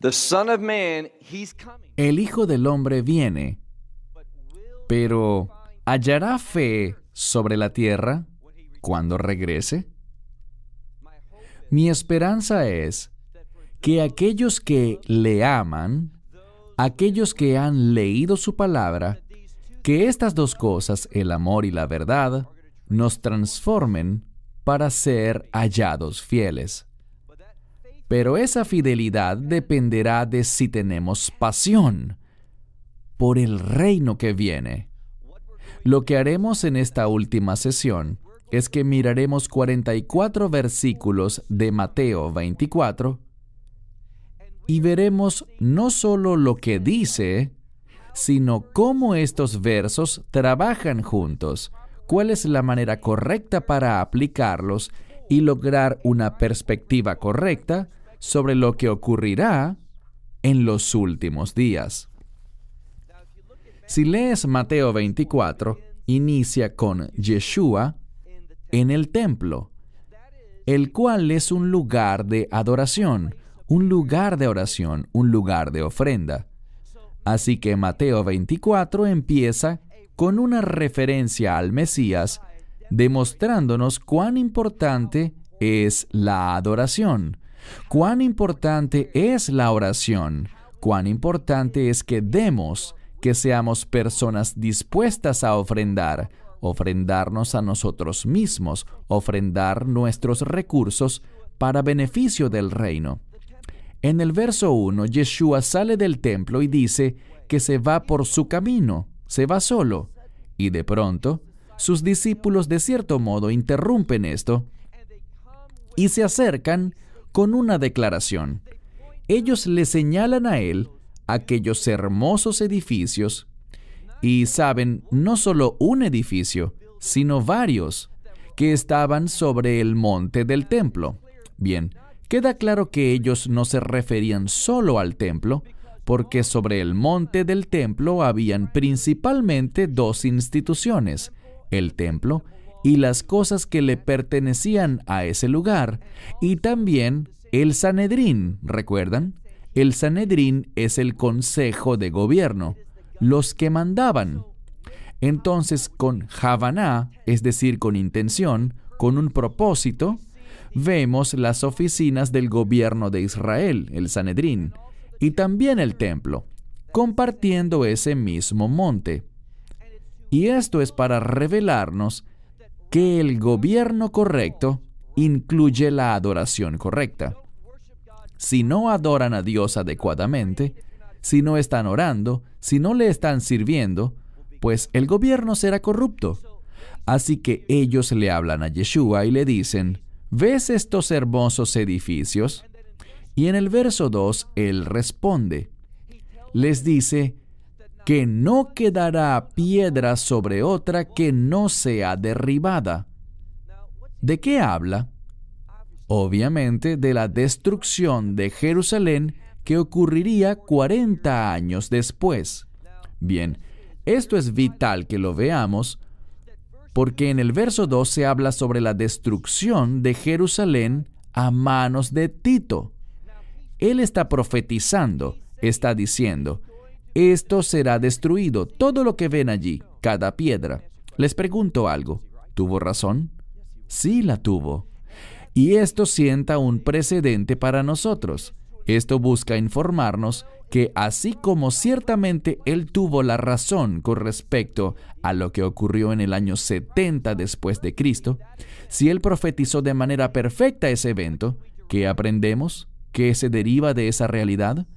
The Son of Man, he's coming. El Hijo del Hombre viene, pero ¿hallará fe sobre la tierra cuando regrese? Mi esperanza es que aquellos que le aman, aquellos que han leído su palabra, que estas dos cosas, el amor y la verdad, nos transformen para ser hallados fieles. Pero esa fidelidad dependerá de si tenemos pasión por el reino que viene. Lo que haremos en esta última sesión es que miraremos 44 versículos de Mateo 24 y veremos no solo lo que dice, sino cómo estos versos trabajan juntos, cuál es la manera correcta para aplicarlos y lograr una perspectiva correcta sobre lo que ocurrirá en los últimos días. Si lees Mateo 24, inicia con Yeshua en el templo, el cual es un lugar de adoración, un lugar de oración, un lugar de ofrenda. Así que Mateo 24 empieza con una referencia al Mesías, demostrándonos cuán importante es la adoración, cuán importante es la oración, cuán importante es que demos, que seamos personas dispuestas a ofrendarnos a nosotros mismos, ofrendar nuestros recursos para beneficio del reino. En el verso 1, Yeshua sale del templo y dice que se va por su camino, se va solo. Y de pronto, sus discípulos de cierto modo interrumpen esto y se acercan con una declaración. Ellos le señalan a él aquellos hermosos edificios y saben no solo un edificio, sino varios que estaban sobre el monte del templo. Bien, queda claro que ellos no se referían solo al templo, porque sobre el monte del templo habían principalmente dos instituciones, el templo y las cosas que le pertenecían a ese lugar, y también el Sanedrín, ¿recuerdan? El Sanedrín es el consejo de gobierno, los que mandaban. Entonces, con Havaná, es decir, con intención, con un propósito, vemos las oficinas del gobierno de Israel, el Sanedrín, y también el templo, compartiendo ese mismo monte. Y esto es para revelarnos que el gobierno correcto incluye la adoración correcta. Si no adoran a Dios adecuadamente, si no están orando, si no le están sirviendo, pues el gobierno será corrupto. Así que ellos le hablan a Yeshua y le dicen, ¿ves estos hermosos edificios? Y en el verso 2, él responde. Les dice que no quedará piedra sobre otra que no sea derribada. ¿De qué habla? Obviamente de la destrucción de Jerusalén que ocurriría 40 años después. Bien, esto es vital que lo veamos, porque en el verso 2 se habla sobre la destrucción de Jerusalén a manos de Tito. Él está profetizando, está diciendo, esto será destruido, todo lo que ven allí, cada piedra. Les pregunto algo, ¿tuvo razón? Sí la tuvo. Y esto sienta un precedente para nosotros. Esto busca informarnos que así como ciertamente él tuvo la razón con respecto a lo que ocurrió en el año 70 después de Cristo, si él profetizó de manera perfecta ese evento, ¿qué aprendemos? ¿Qué se deriva de esa realidad?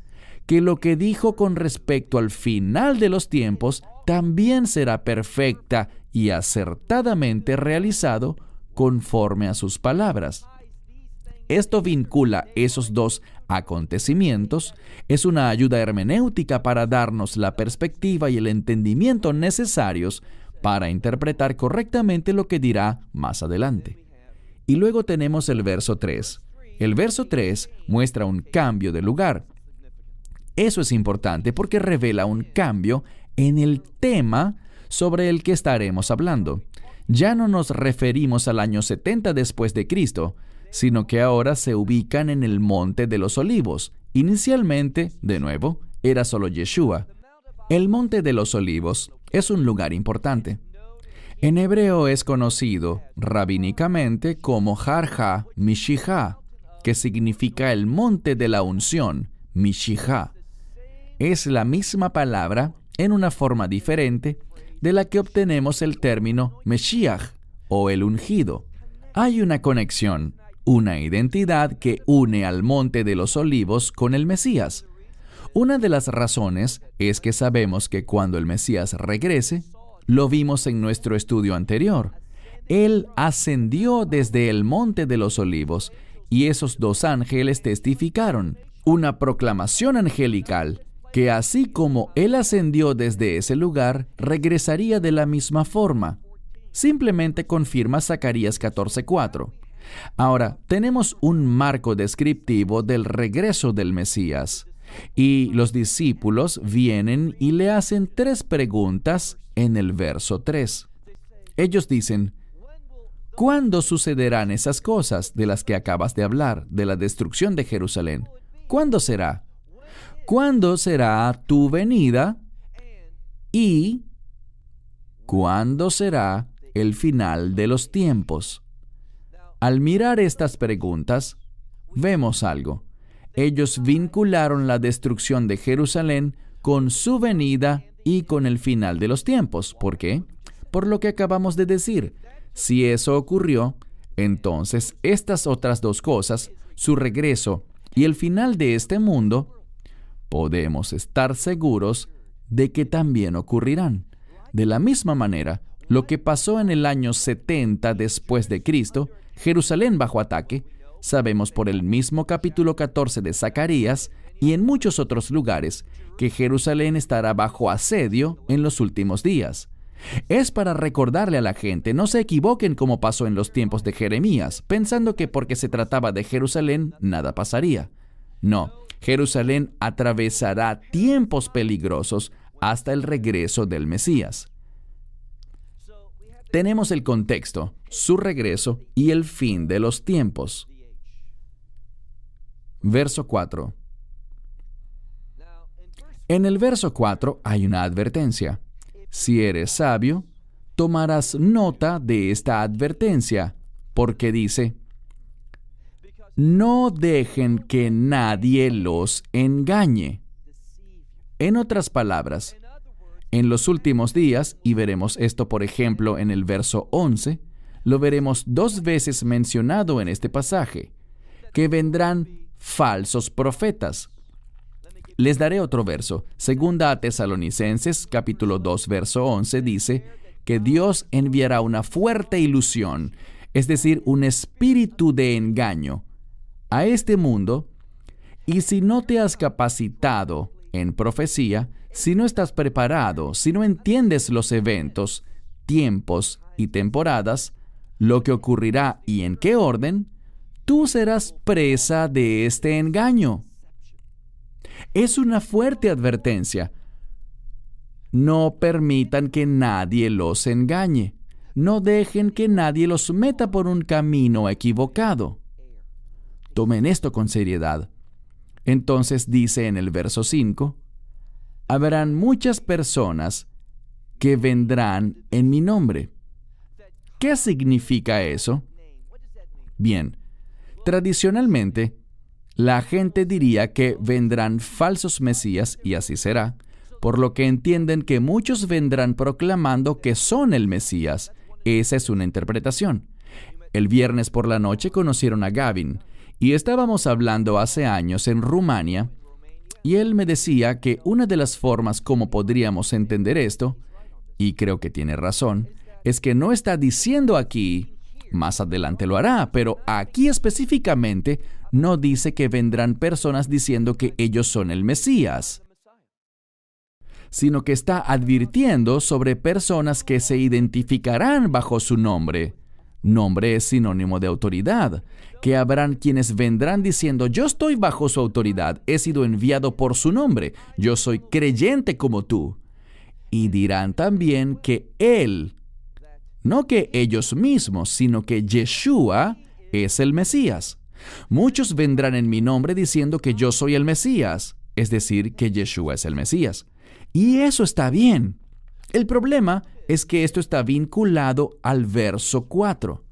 Que lo que dijo con respecto al final de los tiempos también será perfecta y acertadamente realizado conforme a sus palabras. Esto vincula esos dos acontecimientos, es una ayuda hermenéutica para darnos la perspectiva y el entendimiento necesarios para interpretar correctamente lo que dirá más adelante. Y luego tenemos el verso 3. El verso 3 muestra un cambio de lugar. Eso es importante porque revela un cambio en el tema sobre el que estaremos hablando. Ya no nos referimos al año 70 después de Cristo, sino que ahora se ubican en el Monte de los Olivos, Inicialmente, de nuevo, era solo Yeshua. El Monte de los Olivos es un lugar importante. En hebreo es conocido rabínicamente como Har HaMishijá, que significa el monte de la unción, Mishijá. Es la misma palabra en una forma diferente de la que obtenemos el término Meshiach o el ungido. Hay una conexión, una identidad que une al Monte de los Olivos con el Mesías. Una de las razones es que sabemos que cuando el Mesías regrese, lo vimos en nuestro estudio anterior. Él ascendió desde el Monte de los Olivos y esos dos ángeles testificaron, una proclamación angelical, que así como Él ascendió desde ese lugar, regresaría de la misma forma. Simplemente confirma Zacarías 14:4. Ahora, tenemos un marco descriptivo del regreso del Mesías. Y los discípulos vienen y le hacen 3 preguntas en el verso 3. Ellos dicen, ¿cuándo sucederán esas cosas de las que acabas de hablar, de la destrucción de Jerusalén? ¿Cuándo será? ¿Cuándo será tu venida? ¿Y cuándo será el final de los tiempos? Al mirar estas preguntas, vemos algo. Ellos vincularon la destrucción de Jerusalén con su venida y con el final de los tiempos. ¿Por qué? Por lo que acabamos de decir. Si eso ocurrió, entonces estas otras 2 cosas, su regreso y el final de este mundo, podemos estar seguros de que también ocurrirán. De la misma manera, lo que pasó en el año 70 después de Cristo, Jerusalén bajo ataque, sabemos por el mismo capítulo 14 de Zacarías y en muchos otros lugares que Jerusalén estará bajo asedio en los últimos días. Es para recordarle a la gente, no se equivoquen como pasó en los tiempos de Jeremías, pensando que porque se trataba de Jerusalén, nada pasaría. No, Jerusalén atravesará tiempos peligrosos hasta el regreso del Mesías. Tenemos el contexto, su regreso y el fin de los tiempos. Verso 4. En el verso 4 hay una advertencia. Si eres sabio, tomarás nota de esta advertencia, porque dice, no dejen que nadie los engañe. En otras palabras, en los últimos días, y veremos esto por ejemplo en el verso 11, lo veremos 2 veces mencionado en este pasaje, que vendrán falsos profetas. Les daré otro verso. Segunda a Tesalonicenses, capítulo 2, verso 11, dice que Dios enviará una fuerte ilusión, es decir, un espíritu de engaño, a este mundo, y si no te has capacitado en profecía, si no estás preparado, si no entiendes los eventos, tiempos y temporadas, lo que ocurrirá y en qué orden, tú serás presa de este engaño. Es una fuerte advertencia. No permitan que nadie los engañe. No dejen que nadie los meta por un camino equivocado. Tomen esto con seriedad. Entonces dice en el verso 5, habrán muchas personas que vendrán en mi nombre. ¿Qué significa eso? Bien, tradicionalmente, la gente diría que vendrán falsos mesías, y así será, por lo que entienden que muchos vendrán proclamando que son el Mesías. Esa es una interpretación. El viernes por la noche conocieron a Gavin, y estábamos hablando hace años en Rumania, y él me decía que una de las formas como podríamos entender esto, y creo que tiene razón, es que no está diciendo aquí, más adelante lo hará, pero aquí específicamente no dice que vendrán personas diciendo que ellos son el Mesías, sino que está advirtiendo sobre personas que se identificarán bajo su nombre. Nombre es sinónimo de autoridad, que habrán quienes vendrán diciendo, yo estoy bajo su autoridad, he sido enviado por su nombre, yo soy creyente como tú. Y dirán también que Él, no que ellos mismos, sino que Yeshua es el Mesías. Muchos vendrán en mi nombre diciendo que yo soy el Mesías, es decir, que Yeshua es el Mesías. Y eso está bien. El problema es que esto está vinculado al verso 4.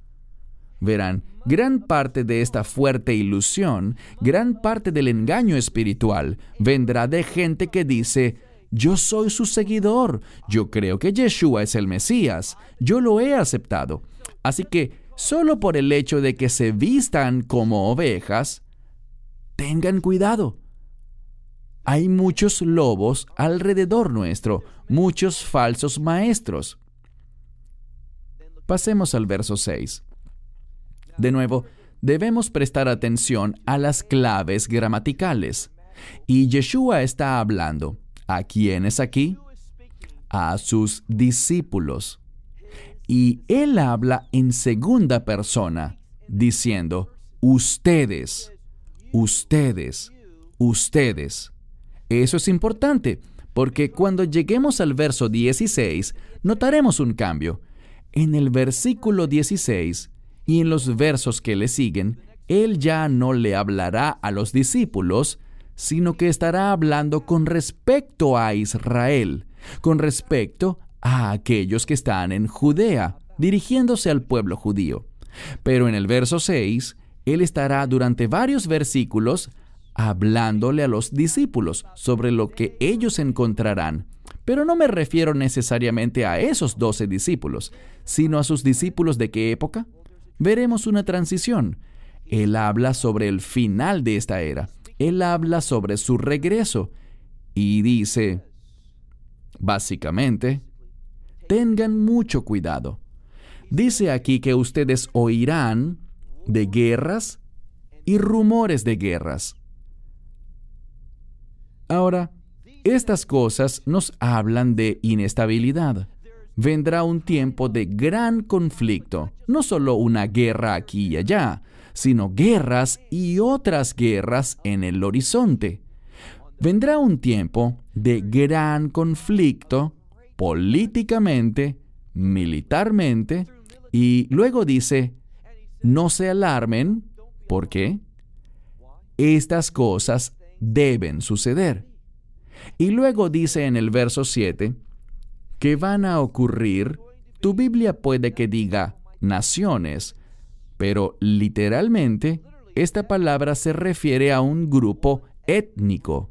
Verán, gran parte de esta fuerte ilusión, gran parte del engaño espiritual, vendrá de gente que dice: yo soy su seguidor, yo creo que Yeshua es el Mesías, yo lo he aceptado. Así que, solo por el hecho de que se vistan como ovejas, tengan cuidado. Hay muchos lobos alrededor nuestro, muchos falsos maestros. Pasemos al verso 6. De nuevo, debemos prestar atención a las claves gramaticales. Y Yeshua está hablando. ¿A quiénes aquí? A sus discípulos. Y él habla en segunda persona, diciendo: ustedes, ustedes, ustedes. Eso es importante, porque cuando lleguemos al verso 16, notaremos un cambio. En el versículo 16 y en los versos que le siguen, él ya no le hablará a los discípulos, sino que estará hablando con respecto a Israel, con respecto a aquellos que están en Judea, dirigiéndose al pueblo judío. Pero en el verso 6, él estará durante varios versículos hablándole a los discípulos sobre lo que ellos encontrarán. Pero no me refiero necesariamente a esos 12 discípulos, sino a sus discípulos. ¿De qué época? Veremos una transición. Él habla sobre el final de esta era. Él habla sobre su regreso y dice, básicamente, tengan mucho cuidado. Dice aquí que ustedes oirán de guerras y rumores de guerras. Ahora, estas cosas nos hablan de inestabilidad. Vendrá un tiempo de gran conflicto, no solo una guerra aquí y allá, sino guerras y otras guerras en el horizonte. Vendrá un tiempo de gran conflicto políticamente, militarmente, y luego dice, no se alarmen. ¿Por qué? Estas cosas deben suceder. Y luego dice en el verso 7 que van a ocurrir, tu Biblia puede que diga naciones, pero literalmente esta palabra se refiere a un grupo étnico,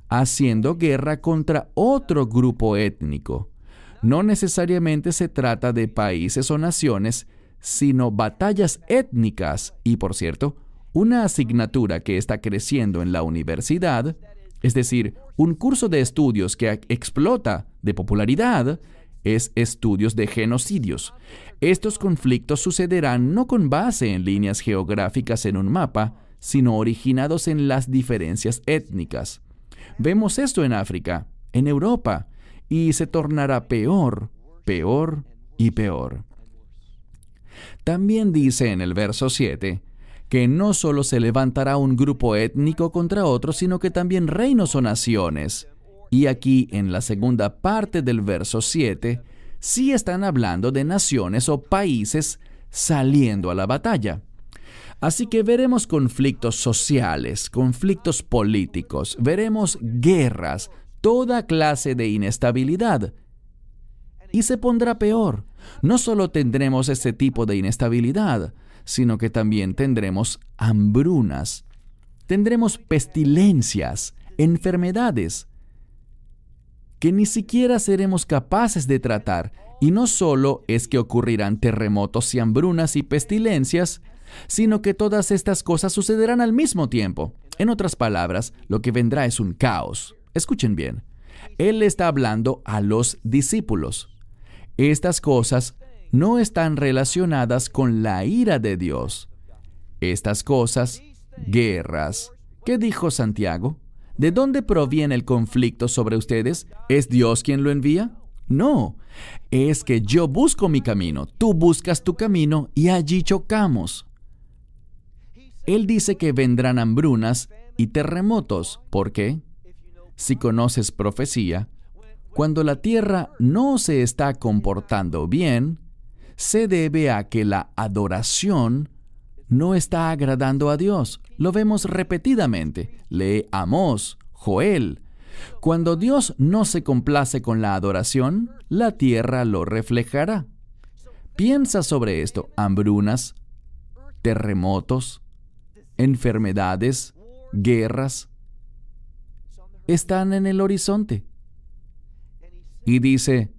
haciendo guerra contra otro grupo étnico. No necesariamente se trata de países o naciones, sino batallas étnicas. Y por cierto, una asignatura que está creciendo en la universidad, es decir, un curso de estudios que explota de popularidad, es estudios de genocidios. Estos conflictos sucederán no con base en líneas geográficas en un mapa, sino originados en las diferencias étnicas. Vemos esto en África, en Europa, y se tornará peor, peor y peor. También dice en el verso 7 que no solo se levantará un grupo étnico contra otro, sino que también reinos o naciones. Y aquí, en la segunda parte del verso 7, sí están hablando de naciones o países saliendo a la batalla. Así que veremos conflictos sociales, conflictos políticos, veremos guerras, toda clase de inestabilidad. Y se pondrá peor. No solo tendremos este tipo de inestabilidad, sino que también tendremos hambrunas, tendremos pestilencias, enfermedades, que ni siquiera seremos capaces de tratar. Y no solo es que ocurrirán terremotos y hambrunas y pestilencias, sino que todas estas cosas sucederán al mismo tiempo. En otras palabras, lo que vendrá es un caos. Escuchen bien. Él está hablando a los discípulos. Estas cosas no están relacionadas con la ira de Dios. Estas cosas, guerras. ¿Qué dijo Santiago? ¿De dónde proviene el conflicto sobre ustedes? ¿Es Dios quien lo envía? No, es que yo busco mi camino, tú buscas tu camino y allí chocamos. Él dice que vendrán hambrunas y terremotos. ¿Por qué? Si conoces profecía, cuando la tierra no se está comportando bien, se debe a que la adoración no está agradando a Dios. Lo vemos repetidamente. Lee Amós, Joel. Cuando Dios no se complace con la adoración, la tierra lo reflejará. Piensa sobre esto: hambrunas, terremotos, enfermedades, guerras, están en el horizonte. Y dice,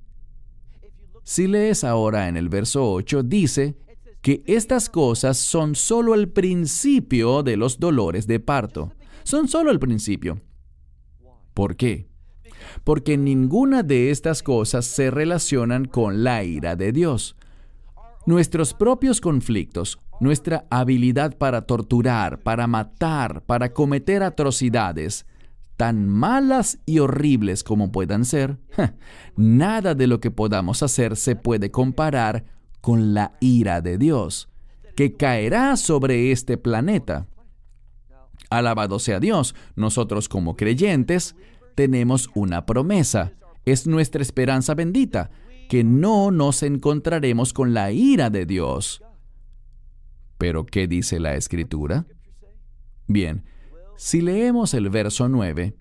si lees ahora en el verso 8, dice que estas cosas son solo el principio de los dolores de parto. Son solo el principio. ¿Por qué? Porque ninguna de estas cosas se relacionan con la ira de Dios. Nuestros propios conflictos, nuestra habilidad para torturar, para matar, para cometer atrocidades, tan malas y horribles como puedan ser, nada de lo que podamos hacer se puede comparar con la ira de Dios, que caerá sobre este planeta. Alabado sea Dios, nosotros como creyentes tenemos una promesa. Es nuestra esperanza bendita, que no nos encontraremos con la ira de Dios. ¿Pero qué dice la Escritura? Bien, si leemos el verso 9,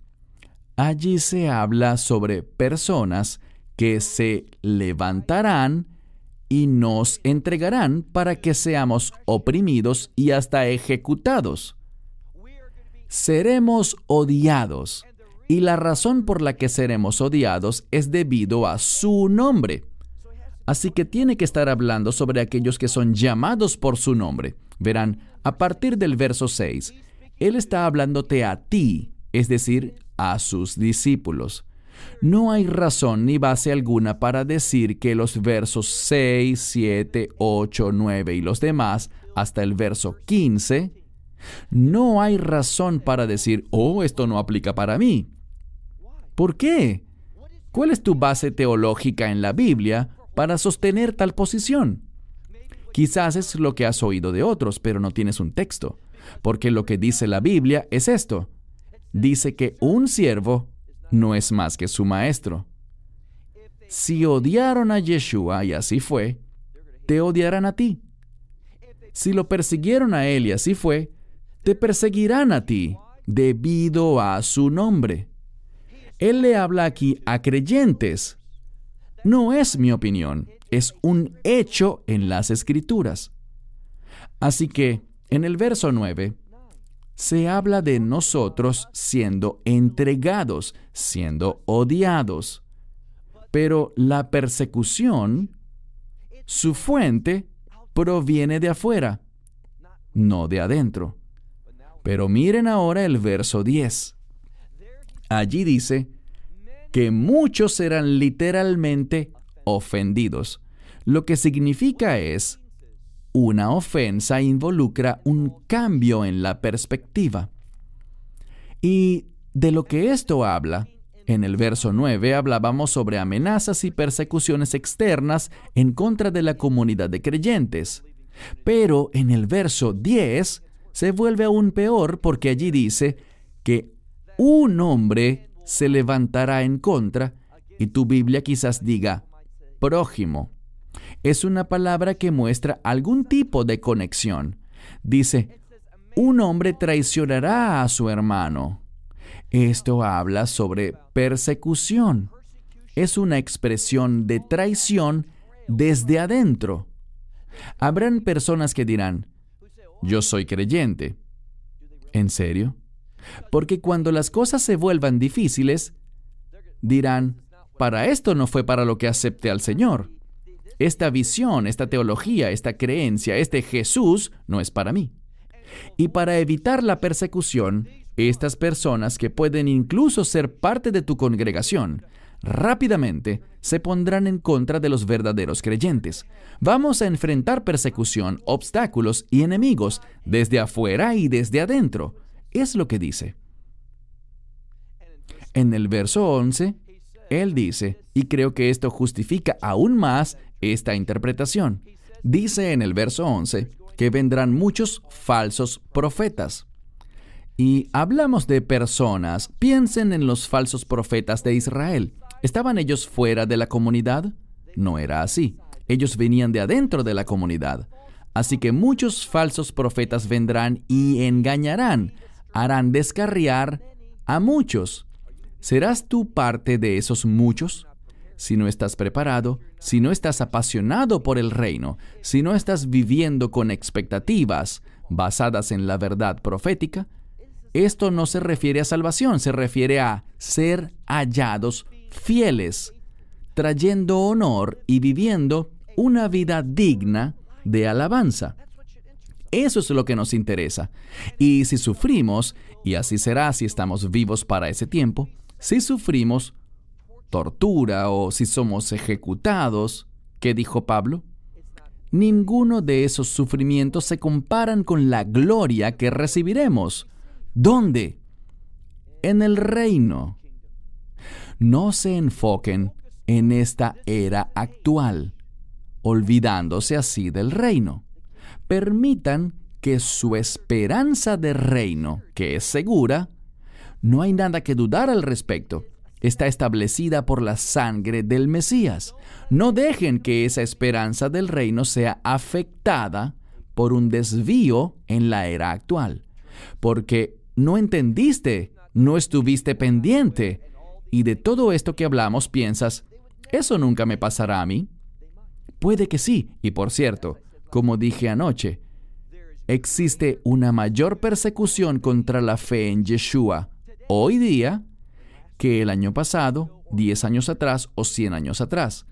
allí se habla sobre personas que se levantarán y nos entregarán para que seamos oprimidos y hasta ejecutados. Seremos odiados, y la razón por la que seremos odiados es debido a su nombre. Así que tiene que estar hablando sobre aquellos que son llamados por su nombre. Verán, a partir del verso 6, Él está hablándote a ti, es decir, a sus discípulos. No hay razón ni base alguna para decir que los versos 6, 7, 8, 9 y los demás, hasta el verso 15, no hay razón para decir, oh, esto no aplica para mí. ¿Por qué? ¿Cuál es tu base teológica en la Biblia para sostener tal posición? Quizás es lo que has oído de otros, pero no tienes un texto. Porque lo que dice la Biblia es esto. Dice que un siervo no es más que su maestro. Si odiaron a Yeshua, y así fue, te odiarán a ti. Si lo persiguieron a él, y así fue, te perseguirán a ti, debido a su nombre. Él le habla aquí a creyentes. No es mi opinión, es un hecho en las Escrituras. Así que, en el verso 9, se habla de nosotros siendo entregados, siendo odiados. Pero la persecución, su fuente, proviene de afuera, no de adentro. Pero miren ahora el verso 10. Allí dice que muchos serán literalmente ofendidos. Lo que significa es, una ofensa involucra un cambio en la perspectiva. Y de lo que esto habla, en el verso 9 hablábamos sobre amenazas y persecuciones externas en contra de la comunidad de creyentes. Pero en el verso 10 se vuelve aún peor porque allí dice que un hombre se levantará en contra, y tu Biblia quizás diga prójimo. Es una palabra que muestra algún tipo de conexión. Dice, un hombre traicionará a su hermano. Esto habla sobre persecución. Es una expresión de traición desde adentro. Habrán personas que dirán, yo soy creyente. ¿En serio? Porque cuando las cosas se vuelvan difíciles, dirán, para esto no fue para lo que acepté al Señor. Esta visión, esta teología, esta creencia, este Jesús no es para mí. Y para evitar la persecución, estas personas que pueden incluso ser parte de tu congregación, rápidamente se pondrán en contra de los verdaderos creyentes. Vamos a enfrentar persecución, obstáculos y enemigos desde afuera y desde adentro. Es lo que dice. En el verso 11, él dice, y creo que esto justifica aún más esta interpretación. Dice en el verso 11 que vendrán muchos falsos profetas. Y hablamos de personas. Piensen en los falsos profetas de Israel. ¿Estaban ellos fuera de la comunidad? No era así. Ellos venían de adentro de la comunidad. Así que muchos falsos profetas vendrán y engañarán, harán descarriar a muchos. ¿Serás tú parte de esos muchos? Si no estás preparado, si no estás apasionado por el reino, si no estás viviendo con expectativas basadas en la verdad profética, esto no se refiere a salvación, se refiere a ser hallados fieles, trayendo honor y viviendo una vida digna de alabanza. Eso es lo que nos interesa. Y si sufrimos, y así será si estamos vivos para ese tiempo, si sufrimos tortura o si somos ejecutados, ¿qué dijo Pablo? Ninguno de esos sufrimientos se comparan con la gloria que recibiremos. ¿Dónde? En el reino. No se enfoquen en esta era actual, olvidándose así del reino. Permitan que su esperanza de reino, que es segura, no hay nada que dudar al respecto, está establecida por la sangre del Mesías. No dejen que esa esperanza del reino sea afectada por un desvío en la era actual, porque no entendiste, no estuviste pendiente, y de todo esto que hablamos piensas, ¿eso nunca me pasará a mí? Puede que sí, y por cierto, como dije anoche, existe una mayor persecución contra la fe en Yeshua hoy día que el año pasado, 10 años atrás o 100 años atrás.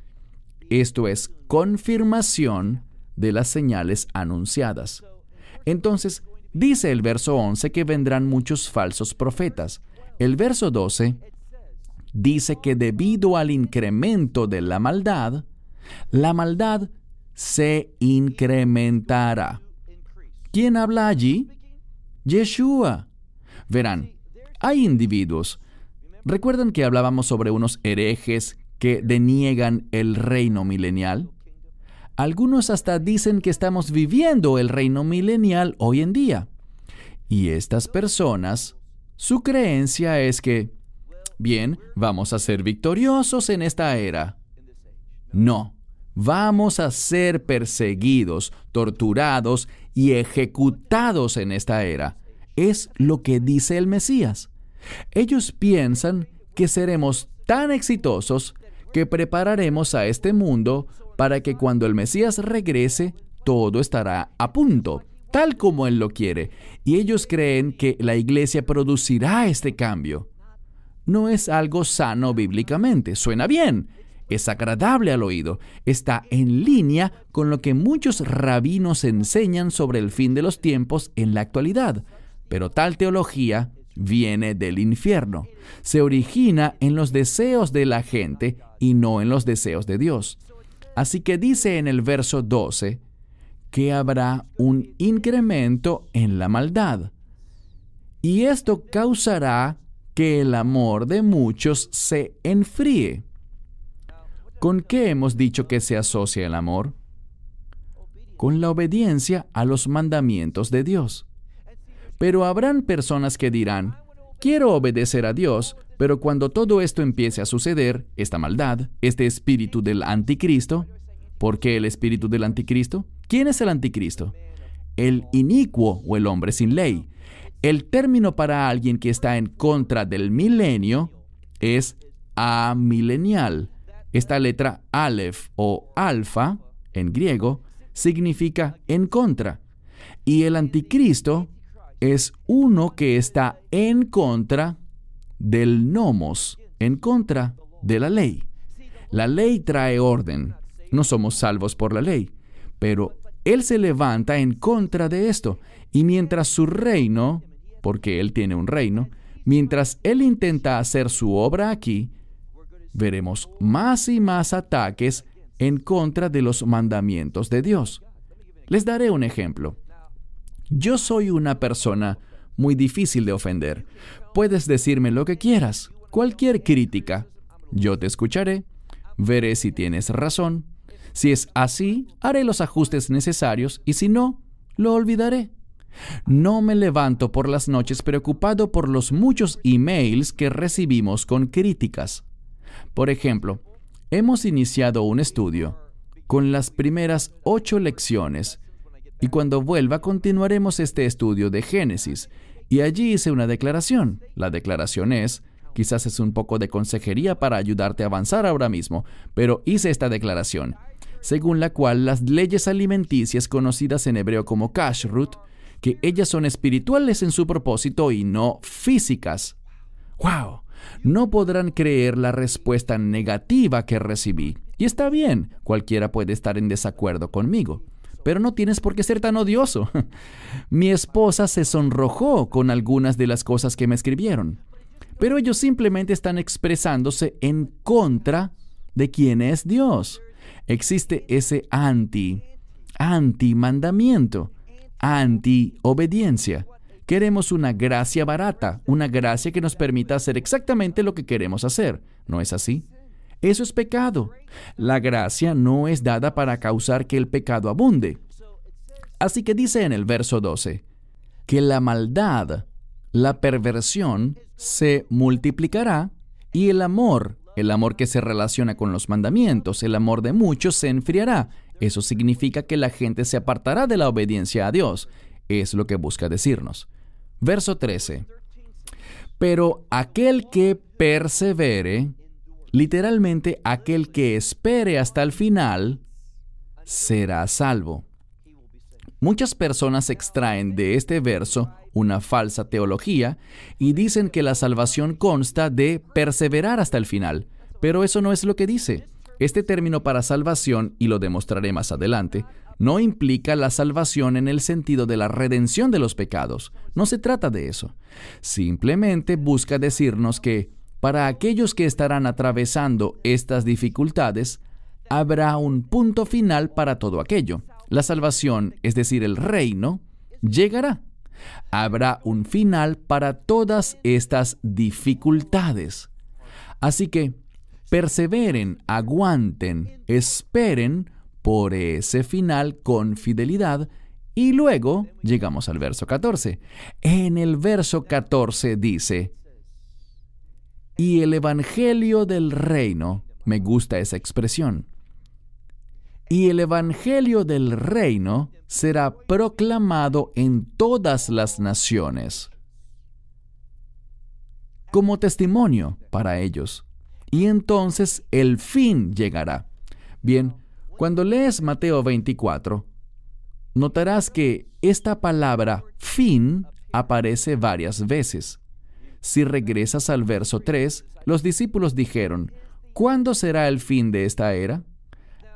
Esto es confirmación de las señales anunciadas. Entonces, dice el verso 11 que vendrán muchos falsos profetas. El verso 12 dice que debido al incremento de la maldad se incrementará. ¿Quién habla allí? Yeshua. Verán, hay individuos. ¿Recuerdan que hablábamos sobre unos herejes que deniegan el reino milenial? Algunos hasta dicen que estamos viviendo el reino milenial hoy en día. Y estas personas, su creencia es que, bien, vamos a ser victoriosos en esta era. No, vamos a ser perseguidos, torturados y ejecutados en esta era. Es lo que dice el Mesías. Ellos piensan que seremos tan exitosos que prepararemos a este mundo para que cuando el Mesías regrese, todo estará a punto, tal como Él lo quiere. Y ellos creen que la iglesia producirá este cambio. No es algo sano bíblicamente. Suena bien, es agradable al oído, está en línea con lo que muchos rabinos enseñan sobre el fin de los tiempos en la actualidad. Pero tal teología viene del infierno. Se origina en los deseos de la gente y no en los deseos de Dios. Así que dice en el verso 12 que habrá un incremento en la maldad. Y esto causará que el amor de muchos se enfríe. ¿Con qué hemos dicho que se asocia el amor? Con la obediencia a los mandamientos de Dios. Pero habrán personas que dirán, quiero obedecer a Dios, pero cuando todo esto empiece a suceder, esta maldad, este espíritu del anticristo, ¿por qué el espíritu del anticristo? ¿Quién es el anticristo? El inicuo o el hombre sin ley. El término para alguien que está en contra del milenio es amilenial. Esta letra Aleph o alfa, en griego, significa en contra. Y el anticristo es uno que está en contra del nomos, en contra de la ley. La ley trae orden. No somos salvos por la ley, pero Él se levanta en contra de esto. Y mientras su reino, porque Él tiene un reino, mientras Él intenta hacer su obra aquí, veremos más y más ataques en contra de los mandamientos de Dios. Les daré un ejemplo. Yo soy una persona muy difícil de ofender. Puedes decirme lo que quieras, cualquier crítica. Yo te escucharé, veré si tienes razón. Si es así, haré los ajustes necesarios y si no, lo olvidaré. No me levanto por las noches preocupado por los muchos emails que recibimos con críticas. Por ejemplo, hemos iniciado un estudio con las primeras 8 lecciones Y cuando vuelva, continuaremos este estudio de Génesis. Y allí hice una declaración. La declaración es, quizás es un poco de consejería para ayudarte a avanzar ahora mismo, pero hice esta declaración, según la cual las leyes alimenticias conocidas en hebreo como kashrut, que ellas son espirituales en su propósito y no físicas. ¡Wow! No podrán creer la respuesta negativa que recibí. Y está bien, cualquiera puede estar en desacuerdo conmigo, pero no tienes por qué ser tan odioso. Mi esposa se sonrojó con algunas de las cosas que me escribieron, pero ellos simplemente están expresándose en contra de quién es Dios. Existe ese anti-mandamiento, anti-obediencia. Queremos una gracia barata, una gracia que nos permita hacer exactamente lo que queremos hacer. ¿No es así? Eso es pecado. La gracia no es dada para causar que el pecado abunde. Así que dice en el verso 12, que la maldad, la perversión, se multiplicará y el amor que se relaciona con los mandamientos, el amor de muchos se enfriará. Eso significa que la gente se apartará de la obediencia a Dios. Es lo que busca decirnos. Verso 13. Pero aquel que persevere, literalmente aquel que espere hasta el final, será salvo. Muchas personas extraen de este verso una falsa teología y dicen que la salvación consta de perseverar hasta el final, pero eso no es lo que dice. Este término para salvación, y lo demostraré más adelante, no implica la salvación en el sentido de la redención de los pecados. No se trata de eso. Simplemente busca decirnos que para aquellos que estarán atravesando estas dificultades, habrá un punto final para todo aquello. La salvación, es decir, el reino, llegará. Habrá un final para todas estas dificultades. Así que perseveren, aguanten, esperen por ese final con fidelidad. Y luego llegamos al verso 14. En el verso 14 dice, y el evangelio del reino, me gusta esa expresión, y el evangelio del reino será proclamado en todas las naciones, como testimonio para ellos. Y entonces el fin llegará. Bien, cuando lees Mateo 24, notarás que esta palabra fin aparece varias veces. Si regresas al verso 3, los discípulos dijeron, ¿cuándo será el fin de esta era?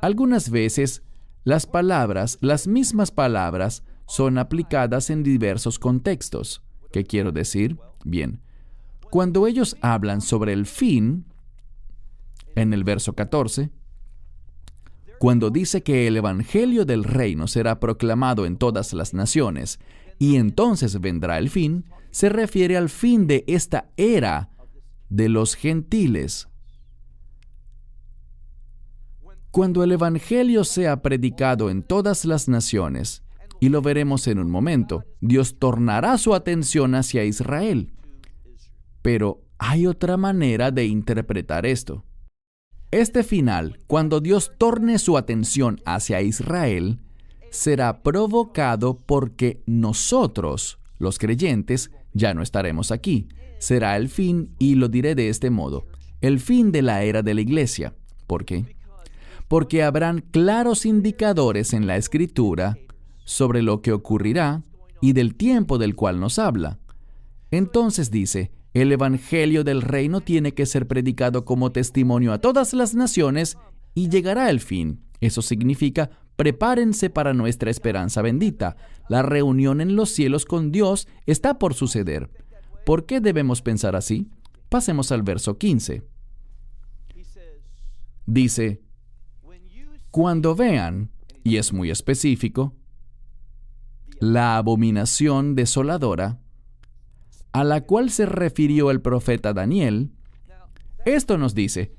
Algunas veces, las mismas palabras, son aplicadas en diversos contextos. ¿Qué quiero decir? Bien, cuando ellos hablan sobre el fin, en el verso 14, cuando dice que el evangelio del reino será proclamado en todas las naciones y entonces vendrá el fin, se refiere al fin de esta era de los gentiles. Cuando el evangelio sea predicado en todas las naciones, y lo veremos en un momento, Dios tornará su atención hacia Israel. Pero hay otra manera de interpretar esto. Este final, cuando Dios torne su atención hacia Israel, será provocado porque nosotros, los creyentes, ya no estaremos aquí. Será el fin, y lo diré de este modo, el fin de la era de la iglesia. ¿Por qué? Porque habrán claros indicadores en la Escritura sobre lo que ocurrirá y del tiempo del cual nos habla. Entonces dice, el evangelio del reino tiene que ser predicado como testimonio a todas las naciones y llegará el fin. Eso significa, prepárense para nuestra esperanza bendita. La reunión en los cielos con Dios está por suceder. ¿Por qué debemos pensar así? Pasemos al verso 15. Dice, cuando vean, y es muy específico, la abominación desoladora, a la cual se refirió el profeta Daniel, esto nos dice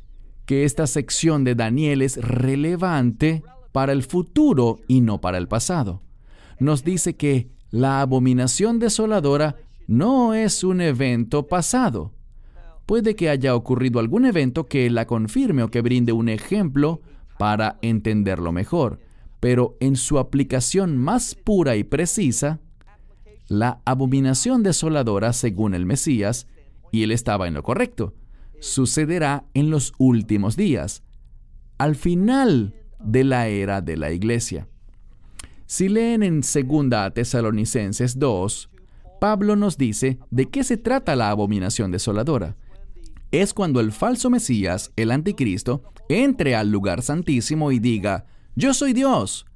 que esta sección de Daniel es relevante para el futuro y no para el pasado. Nos dice que la abominación desoladora no es un evento pasado. Puede que haya ocurrido algún evento que la confirme o que brinde un ejemplo para entenderlo mejor. pero en su aplicación más pura y precisa, la abominación desoladora según el Mesías, y él estaba en lo correcto, sucederá en los últimos días, al final de la era de la iglesia. Si leen en 2 Tesalonicenses 2, Pablo nos dice de qué se trata la abominación desoladora. Es cuando el falso Mesías, el anticristo, entre al lugar santísimo y diga: «Yo soy Dios.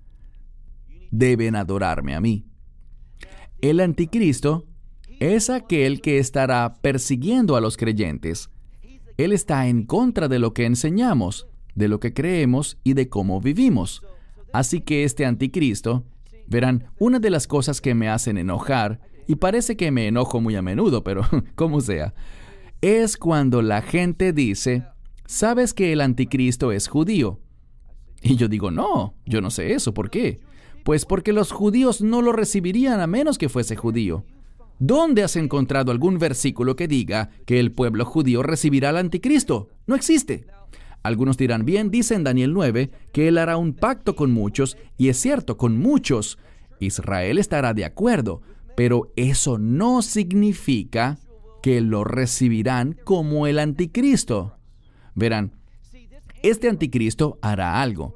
Deben adorarme a mí». El anticristo es aquel que estará persiguiendo a los creyentes. Él está en contra de lo que enseñamos, de lo que creemos y de cómo vivimos. Así que este anticristo, verán, una de las cosas que me hacen enojar, y parece que me enojo muy a menudo, pero como sea, es cuando la gente dice: «¿Sabes que el anticristo es judío?». Y yo digo: «No, yo no sé eso. ¿Por qué?». Pues porque los judíos no lo recibirían a menos que fuese judío. ¿Dónde has encontrado algún versículo que diga que el pueblo judío recibirá al anticristo? No existe. Algunos dirán: «Bien, dice en Daniel 9 que él hará un pacto con muchos», y es cierto, con muchos. Israel estará de acuerdo, pero eso no significa que lo recibirán como el anticristo. Verán, este anticristo hará algo.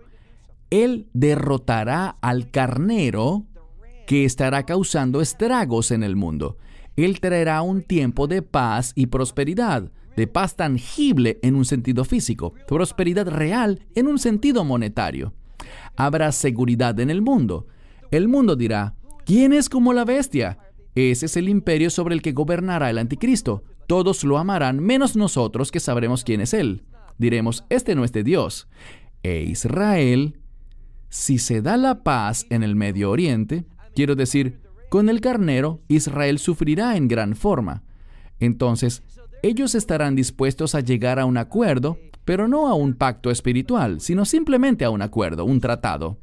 Él derrotará al carnero que estará causando estragos en el mundo. Él traerá un tiempo de paz y prosperidad, de paz tangible en un sentido físico, prosperidad real en un sentido monetario. Habrá seguridad en el mundo. El mundo dirá: «¿Quién es como la bestia?». Ese es el imperio sobre el que gobernará el anticristo. Todos lo amarán, menos nosotros, que sabremos quién es él. Diremos: «Este no es de Dios». E Israel, si se da la paz en el Medio Oriente, quiero decir, con el carnero, Israel sufrirá en gran forma. Entonces, ellos estarán dispuestos a llegar a un acuerdo, pero no a un pacto espiritual, sino simplemente a un acuerdo, un tratado.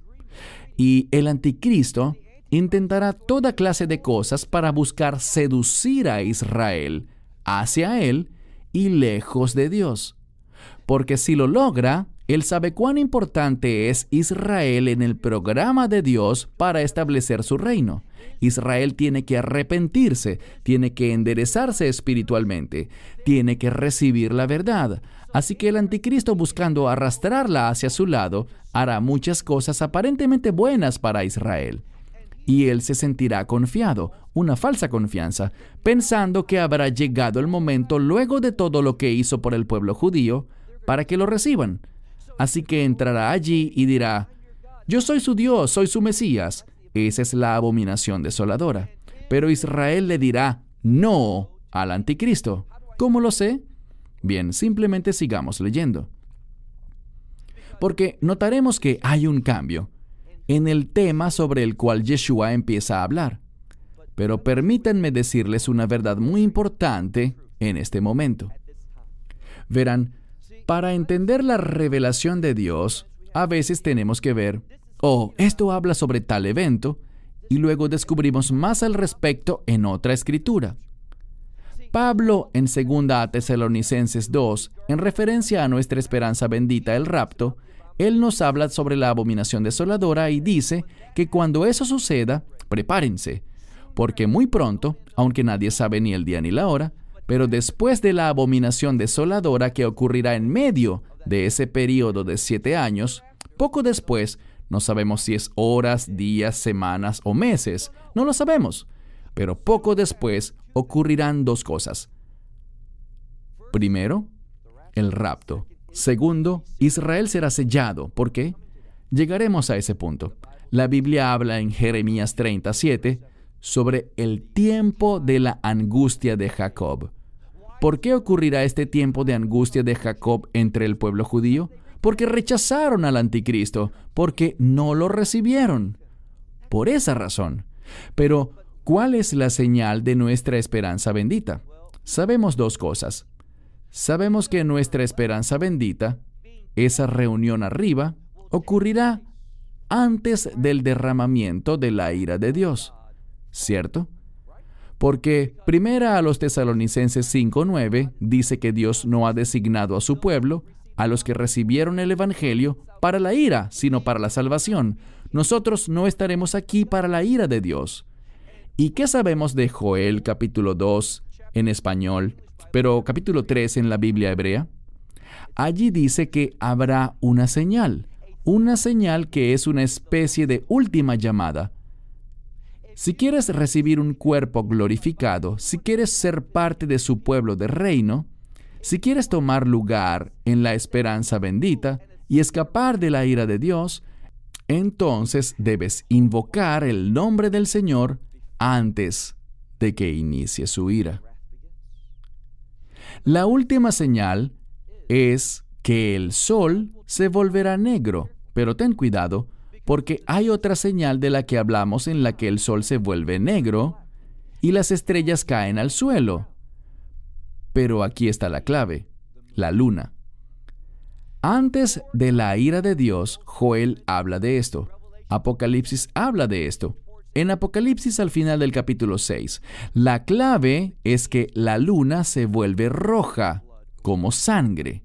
Y el anticristo intentará toda clase de cosas para buscar seducir a Israel hacia él y lejos de Dios. Porque si lo logra, él sabe cuán importante es Israel en el programa de Dios para establecer su reino. Israel tiene que arrepentirse, tiene que enderezarse espiritualmente, tiene que recibir la verdad. Así que el anticristo, buscando arrastrarla hacia su lado, hará muchas cosas aparentemente buenas para Israel. Y él se sentirá confiado, una falsa confianza, pensando que habrá llegado el momento, luego de todo lo que hizo por el pueblo judío, para que lo reciban. Así que entrará allí y dirá: «Yo soy su Dios, soy su Mesías». Esa es la abominación desoladora. Pero Israel le dirá no al anticristo. ¿Cómo lo sé? Bien, simplemente sigamos leyendo. Porque notaremos que hay un cambio en el tema sobre el cual Yeshua empieza a hablar. Pero permítanme decirles una verdad muy importante en este momento. Verán, para entender la revelación de Dios, a veces tenemos que ver: «Oh, esto habla sobre tal evento», y luego descubrimos más al respecto en otra escritura. Pablo, en 2 Tesalonicenses 2, en referencia a nuestra esperanza bendita, el rapto, él nos habla sobre la abominación desoladora y dice que cuando eso suceda, prepárense, porque muy pronto, aunque nadie sabe ni el día ni la hora, pero después de la abominación desoladora que ocurrirá en medio de ese periodo de 7 años, poco después, no sabemos si es horas, días, semanas o meses, no lo sabemos, pero poco después ocurrirán 2 cosas. Primero, el rapto. Segundo, Israel será sellado. ¿Por qué? Llegaremos a ese punto. La Biblia habla en Jeremías 37 sobre el tiempo de la angustia de Jacob. ¿Por qué ocurrirá este tiempo de angustia de Jacob entre el pueblo judío? Porque rechazaron al anticristo, porque no lo recibieron. Por esa razón. Pero, ¿cuál es la señal de nuestra esperanza bendita? Sabemos 2 cosas. Sabemos que nuestra esperanza bendita, esa reunión arriba, ocurrirá antes del derramamiento de la ira de Dios. ¿Cierto? Porque 1 Tesalonicenses 5:9 dice que Dios no ha designado a su pueblo, a los que recibieron el Evangelio, para la ira, sino para la salvación. nosotros no estaremos aquí para la ira de Dios. ¿Y qué sabemos de Joel capítulo 2 en español, pero capítulo 3 en la Biblia hebrea? Allí dice que habrá una señal que es una especie de última llamada. Si quieres recibir un cuerpo glorificado, si quieres ser parte de su pueblo de reino, si quieres tomar lugar en la esperanza bendita y escapar de la ira de Dios, entonces debes invocar el nombre del Señor antes de que inicie su ira. La última señal es que el sol se volverá negro, pero ten cuidado, porque hay otra señal de la que hablamos en la que el sol se vuelve negro y las estrellas caen al suelo. Pero aquí está la clave, la luna. Antes de la ira de Dios, Joel habla de esto. Apocalipsis habla de esto. En Apocalipsis al final del capítulo 6, la clave es que la luna se vuelve roja, como sangre.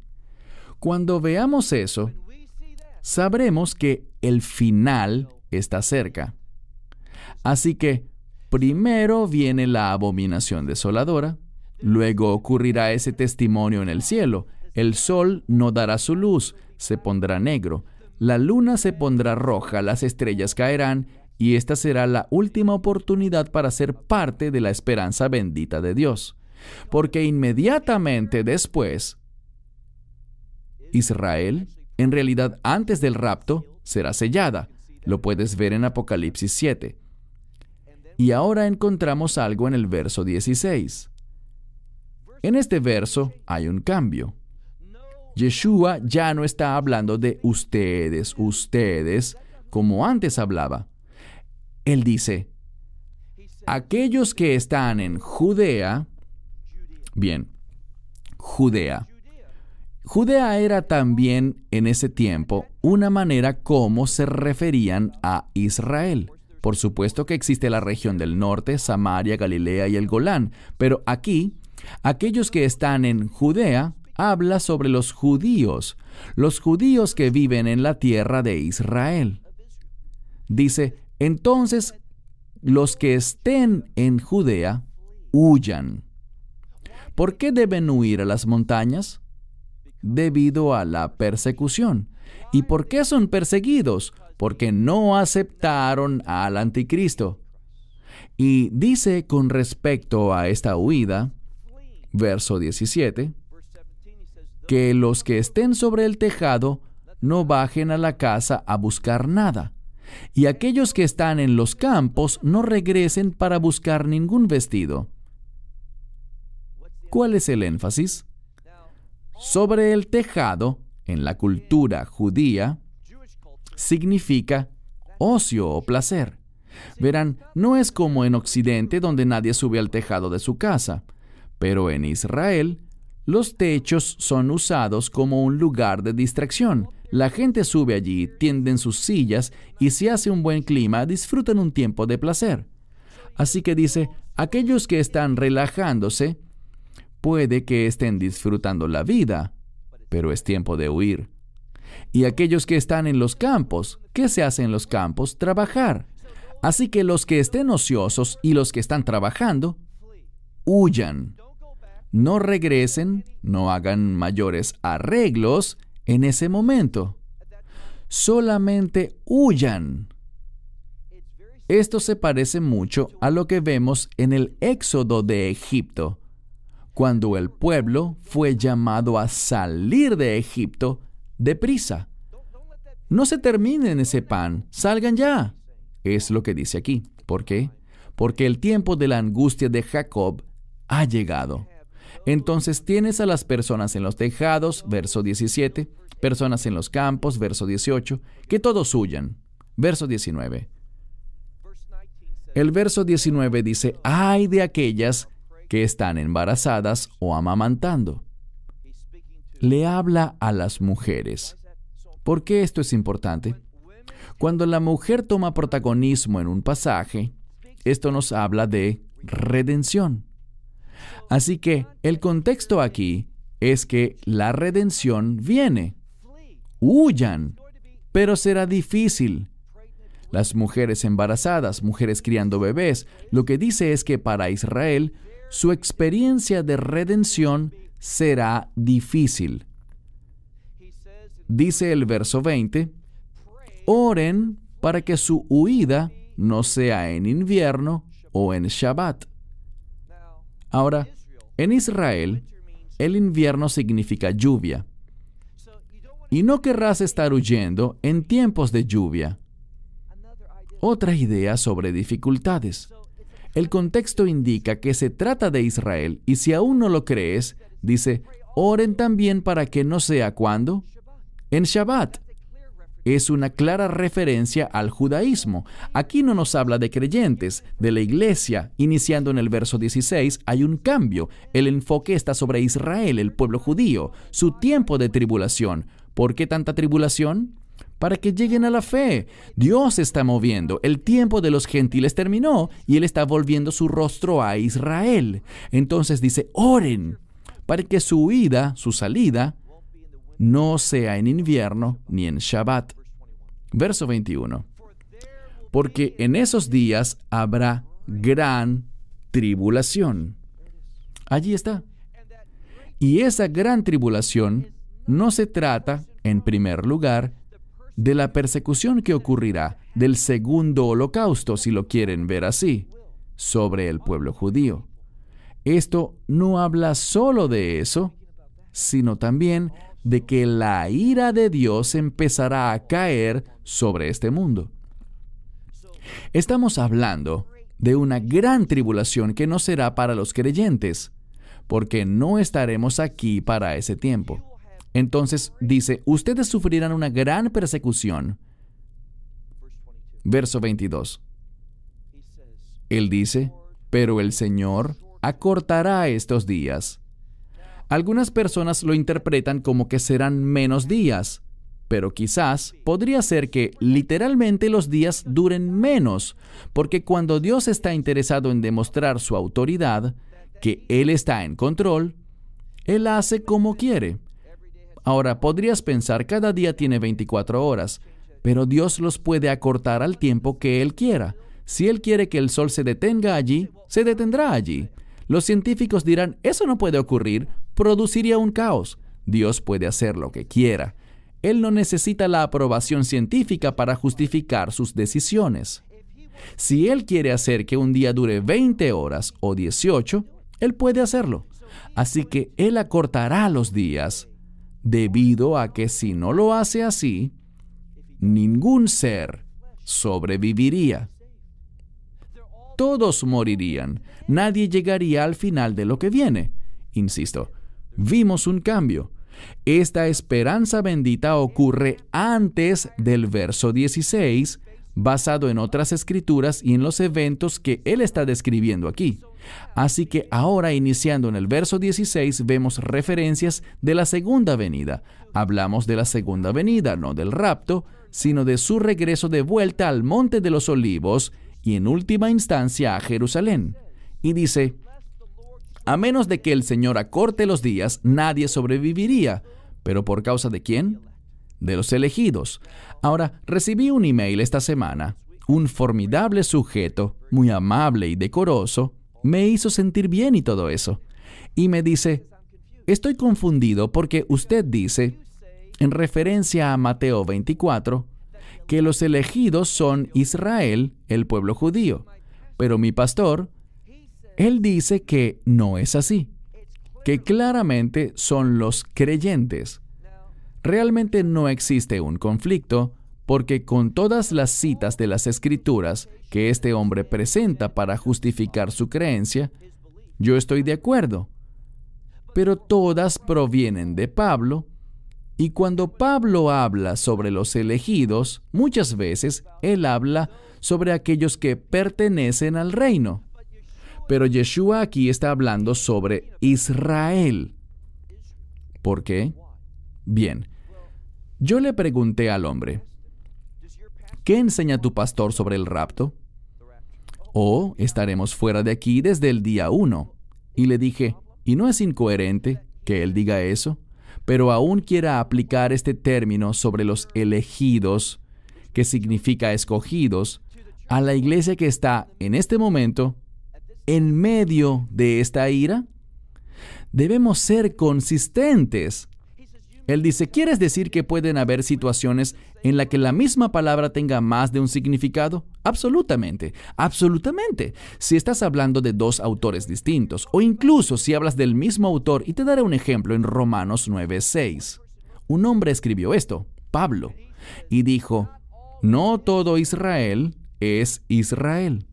Cuando veamos eso, sabremos que el final está cerca. Así que primero viene la abominación desoladora, luego ocurrirá ese testimonio en el cielo. El sol no dará su luz, se pondrá negro, la luna se pondrá roja, las estrellas caerán, y esta será la última oportunidad para ser parte de la esperanza bendita de Dios. Porque inmediatamente después, Israel, en realidad antes del rapto, será sellada. Lo puedes ver en Apocalipsis 7. Y ahora encontramos algo en el verso 16. En este verso hay un cambio. Yeshua ya no está hablando de ustedes, como antes hablaba. Él dice, aquellos que están en Judea, bien, Judea. Judea era también en ese tiempo una manera como se referían a Israel. Por supuesto que existe la región del norte, Samaria, Galilea y el Golán, pero aquí, aquellos que están en Judea, habla sobre los judíos que viven en la tierra de Israel. Dice, entonces, los que estén en Judea, huyan. ¿Por qué deben huir a las montañas? Debido a la persecución. ¿Y por qué son perseguidos? Porque no aceptaron al anticristo. Y dice con respecto a esta huida, verso 17, que los que estén sobre el tejado no bajen a la casa a buscar nada, y aquellos que están en los campos no regresen para buscar ningún vestido. ¿Cuál es el énfasis? Sobre el tejado, en la cultura judía, significa ocio o placer. Verán, no es como en Occidente donde nadie sube al tejado de su casa, pero en Israel, los techos son usados como un lugar de distracción. La gente sube allí, tienden sus sillas y si hace un buen clima, disfrutan un tiempo de placer. Así que dice, aquellos que están relajándose, puede que estén disfrutando la vida, pero es tiempo de huir. Y aquellos que están en los campos, ¿qué se hace en los campos? Trabajar. Así que los que estén ociosos y los que están trabajando, huyan. No regresen, no hagan mayores arreglos en ese momento. Solamente huyan. Esto se parece mucho a lo que vemos en el éxodo de Egipto, cuando el pueblo fue llamado a salir de Egipto deprisa. No se terminen ese pan, salgan ya. Es lo que dice aquí. ¿Por qué? Porque el tiempo de la angustia de Jacob ha llegado. Entonces tienes a las personas en los tejados, verso 17, personas en los campos, verso 18, que todos huyan, verso 19. El verso 19 dice, ¡ay de aquellas que están embarazadas o amamantando! Le habla a las mujeres. ¿Por qué esto es importante? Cuando la mujer toma protagonismo en un pasaje, esto nos habla de redención. Así que el contexto aquí es que la redención viene. Huyan, pero será difícil. las mujeres embarazadas, mujeres criando bebés. Lo que dice es que para Israel, su experiencia de redención será difícil. Dice el verso 20, oren para que su huida no sea en invierno o en Shabbat. Ahora, en Israel, el invierno significa lluvia. Y no querrás estar huyendo en tiempos de lluvia. Otra idea sobre dificultades. El contexto indica que se trata de Israel, y si aún no lo crees, dice, oren también para que no sea ¿cuándo? En Shabbat. Es una clara referencia al judaísmo. Aquí no nos habla de creyentes, de la iglesia. Iniciando en el verso 16, hay un cambio. El enfoque está sobre Israel, el pueblo judío, su tiempo de tribulación. ¿Por qué tanta tribulación? Para que lleguen a la fe. Dios se está moviendo. El tiempo de los gentiles terminó y Él está volviendo su rostro a Israel. Entonces dice, oren para que su huida, su salida, no sea en invierno ni en Shabbat. Verso 21. Porque en esos días habrá gran tribulación. Allí está. Y esa gran tribulación no se trata, en primer lugar, de la persecución que ocurrirá del segundo holocausto, si lo quieren ver así, sobre el pueblo judío. Esto no habla solo de eso, sino también de que la ira de Dios empezará a caer sobre este mundo. Estamos hablando de una gran tribulación que no será para los creyentes, porque no estaremos aquí para ese tiempo. Entonces dice, ustedes sufrirán una gran persecución. Verso 22. Él dice, pero el Señor acortará estos días. Algunas personas lo interpretan como que serán menos días, pero quizás podría ser que literalmente los días duren menos, porque cuando Dios está interesado en demostrar su autoridad, que Él está en control, Él hace como quiere. Ahora, podrías pensar, cada día tiene 24 horas, pero Dios los puede acortar al tiempo que Él quiera. Si Él quiere que el sol se detenga allí, se detendrá allí. Los científicos dirán, eso no puede ocurrir, produciría un caos. Dios puede hacer lo que quiera. Él no necesita la aprobación científica para justificar sus decisiones. Si Él quiere hacer que un día dure 20 horas o 18, Él puede hacerlo. Así que Él acortará los días, debido a que si no lo hace así, ningún ser sobreviviría. Todos morirían. Nadie llegaría al final de lo que viene. Insisto, vimos un cambio. Esta esperanza bendita ocurre antes del verso 16, basado en otras escrituras y en los eventos que él está describiendo aquí. Así que ahora, iniciando en el verso 16, vemos referencias de la segunda venida. Hablamos de la segunda venida, no del rapto, sino de su regreso de vuelta al Monte de los Olivos y en última instancia a Jerusalén. Y dice, a menos de que el Señor acorte los días, nadie sobreviviría. ¿Pero por causa de quién? De los elegidos. Ahora, recibí un email esta semana. Un formidable sujeto, muy amable y decoroso, me hizo sentir bien y todo eso. Y me dice, estoy confundido porque usted dice, en referencia a Mateo 24, que los elegidos son Israel, el pueblo judío. Pero mi pastor, él dice que no es así, que claramente son los creyentes. Realmente no existe un conflicto, porque con todas las citas de las Escrituras que este hombre presenta para justificar su creencia, yo estoy de acuerdo. Pero todas provienen de Pablo, y cuando Pablo habla sobre los elegidos, muchas veces él habla sobre aquellos que pertenecen al reino. Pero Yeshua aquí está hablando sobre Israel. ¿Por qué? Bien, yo le pregunté al hombre, ¿qué enseña tu pastor sobre el rapto? Oh, estaremos fuera de aquí desde el día 1. Y le dije, ¿y no es incoherente que él diga eso? Pero aún quiera aplicar este término sobre los elegidos, que significa escogidos, a la iglesia que está en este momento en medio de esta ira? Debemos ser consistentes. Él dice, ¿quieres decir que pueden haber situaciones en las que la misma palabra tenga más de un significado? Absolutamente, absolutamente. Si estás hablando de dos autores distintos, o incluso si hablas del mismo autor, y te daré un ejemplo en Romanos 9:6. Un hombre escribió esto, Pablo, y dijo, no todo Israel es Israel.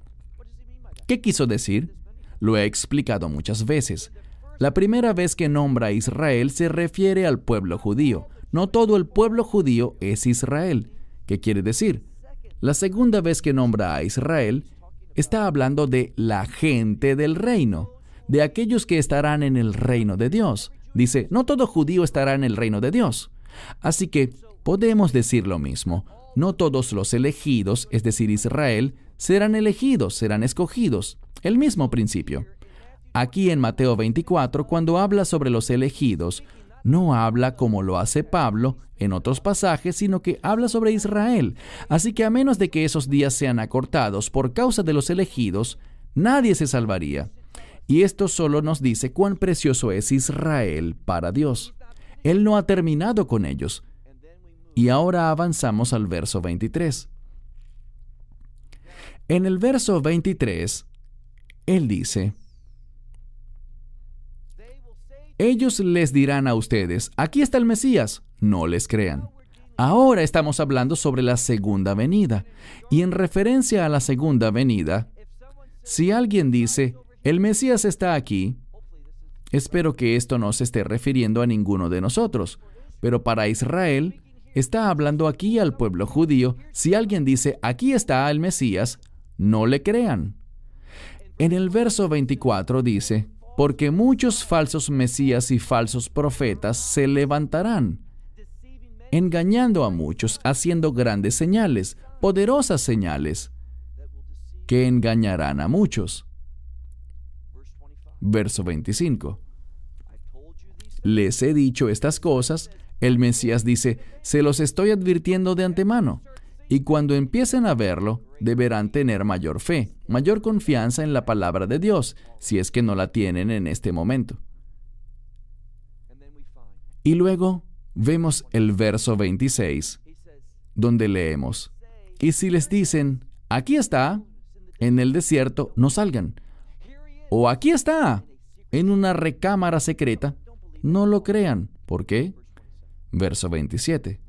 ¿Qué quiso decir? Lo he explicado muchas veces. La primera vez que nombra a Israel se refiere al pueblo judío. No todo el pueblo judío es Israel. ¿Qué quiere decir? La segunda vez que nombra a Israel, está hablando de la gente del reino, de aquellos que estarán en el reino de Dios. Dice, no todo judío estará en el reino de Dios. Así que podemos decir lo mismo. No todos los elegidos, es decir, Israel, serán elegidos, serán escogidos. El mismo principio. Aquí en Mateo 24, cuando habla sobre los elegidos, no habla como lo hace Pablo en otros pasajes, sino que habla sobre Israel. Así que a menos de que esos días sean acortados por causa de los elegidos, nadie se salvaría. Y esto solo nos dice cuán precioso es Israel para Dios. Él no ha terminado con ellos. Y ahora avanzamos al verso 23. En el verso 23, Él dice, ellos les dirán a ustedes, aquí está el Mesías, no les crean. Ahora estamos hablando sobre la segunda venida. Y en referencia a la segunda venida, si alguien dice, el Mesías está aquí, espero que esto no se esté refiriendo a ninguno de nosotros, pero para Israel, está hablando aquí al pueblo judío. Si alguien dice, aquí está el Mesías, no le crean. En el verso 24 dice, porque muchos falsos mesías y falsos profetas se levantarán, engañando a muchos, haciendo grandes señales, poderosas señales, que engañarán a muchos. Verso 25. Les he dicho estas cosas. El Mesías dice, se los estoy advirtiendo de antemano. Y cuando empiecen a verlo, deberán tener mayor fe, mayor confianza en la palabra de Dios, si es que no la tienen en este momento. Y luego vemos el verso 26, donde leemos, y si les dicen, aquí está, en el desierto, no salgan. O aquí está, en una recámara secreta, no lo crean. ¿Por qué? Verso 27.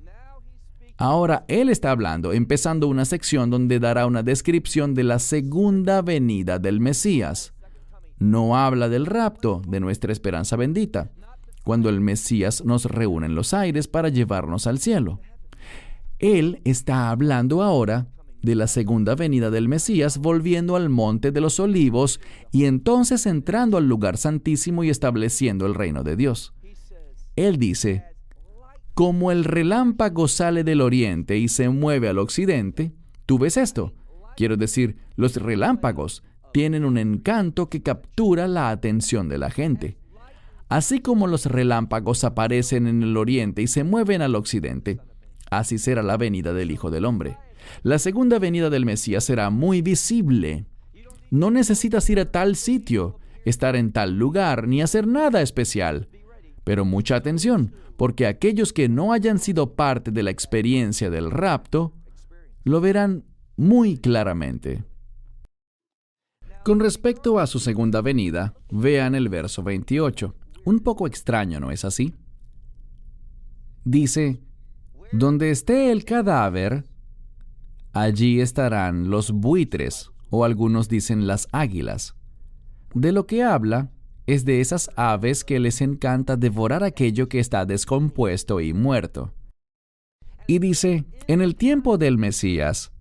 Ahora Él está hablando, empezando una sección donde dará una descripción de la segunda venida del Mesías. No habla del rapto, de nuestra esperanza bendita, cuando el Mesías nos reúne en los aires para llevarnos al cielo. Él está hablando ahora de la segunda venida del Mesías, volviendo al monte de los olivos y entonces entrando al lugar santísimo y estableciendo el reino de Dios. Él dice, como el relámpago sale del oriente y se mueve al occidente, tú ves esto. Quiero decir, los relámpagos tienen un encanto que captura la atención de la gente. Así como los relámpagos aparecen en el oriente y se mueven al occidente, así será la venida del Hijo del Hombre. La segunda venida del Mesías será muy visible. No necesitas ir a tal sitio, estar en tal lugar, ni hacer nada especial. Pero mucha atención, porque aquellos que no hayan sido parte de la experiencia del rapto, lo verán muy claramente. Con respecto a su segunda venida, vean el verso 28. Un poco extraño, ¿no es así? Dice, donde esté el cadáver, allí estarán los buitres, o algunos dicen las águilas. De lo que habla es de esas aves que les encanta devorar aquello que está descompuesto y muerto. Y dice, en el tiempo del Mesías,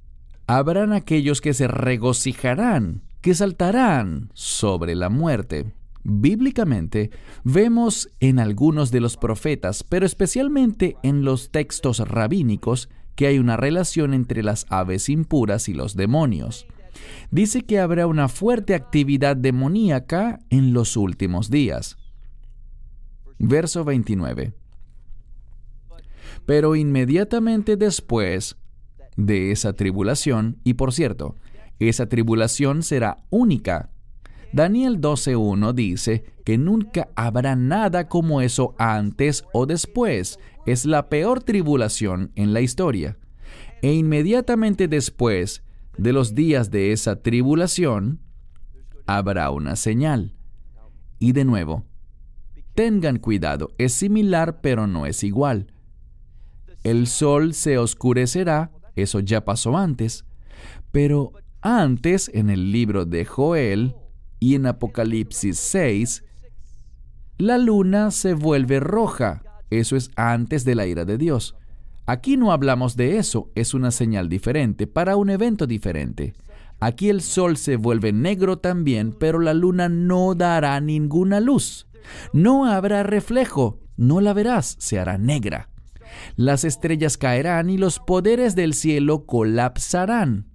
habrán aquellos que se regocijarán, que saltarán sobre la muerte. Bíblicamente, vemos en algunos de los profetas, pero especialmente en los textos rabínicos, que hay una relación entre las aves impuras y los demonios. Dice que habrá una fuerte actividad demoníaca en los últimos días. Verso 29. Pero inmediatamente después de esa tribulación, y por cierto, esa tribulación será única. Daniel 12:1 dice que nunca habrá nada como eso antes o después. Es la peor tribulación en la historia. E inmediatamente después de los días de esa tribulación, habrá una señal. Y de nuevo, tengan cuidado, es similar pero no es igual. El sol se oscurecerá, eso ya pasó antes, pero antes en el libro de Joel y en Apocalipsis 6, la luna se vuelve roja, eso es antes de la ira de Dios. Aquí no hablamos de eso, es una señal diferente, para un evento diferente. Aquí el sol se vuelve negro también, pero la luna no dará ninguna luz. No habrá reflejo, no la verás, se hará negra. Las estrellas caerán y los poderes del cielo colapsarán.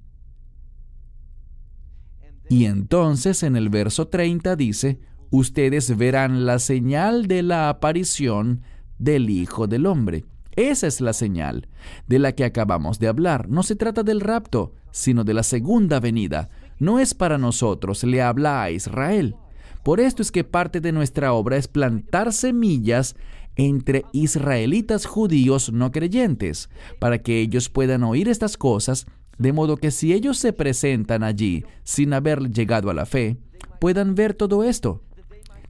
Y entonces en el verso 30 dice, ustedes verán la señal de la aparición del Hijo del Hombre. Esa es la señal de la que acabamos de hablar. No se trata del rapto, sino de la segunda venida. No es para nosotros, le habla a Israel. Por esto es que parte de nuestra obra es plantar semillas entre israelitas judíos no creyentes, para que ellos puedan oír estas cosas, de modo que si ellos se presentan allí sin haber llegado a la fe, puedan ver todo esto.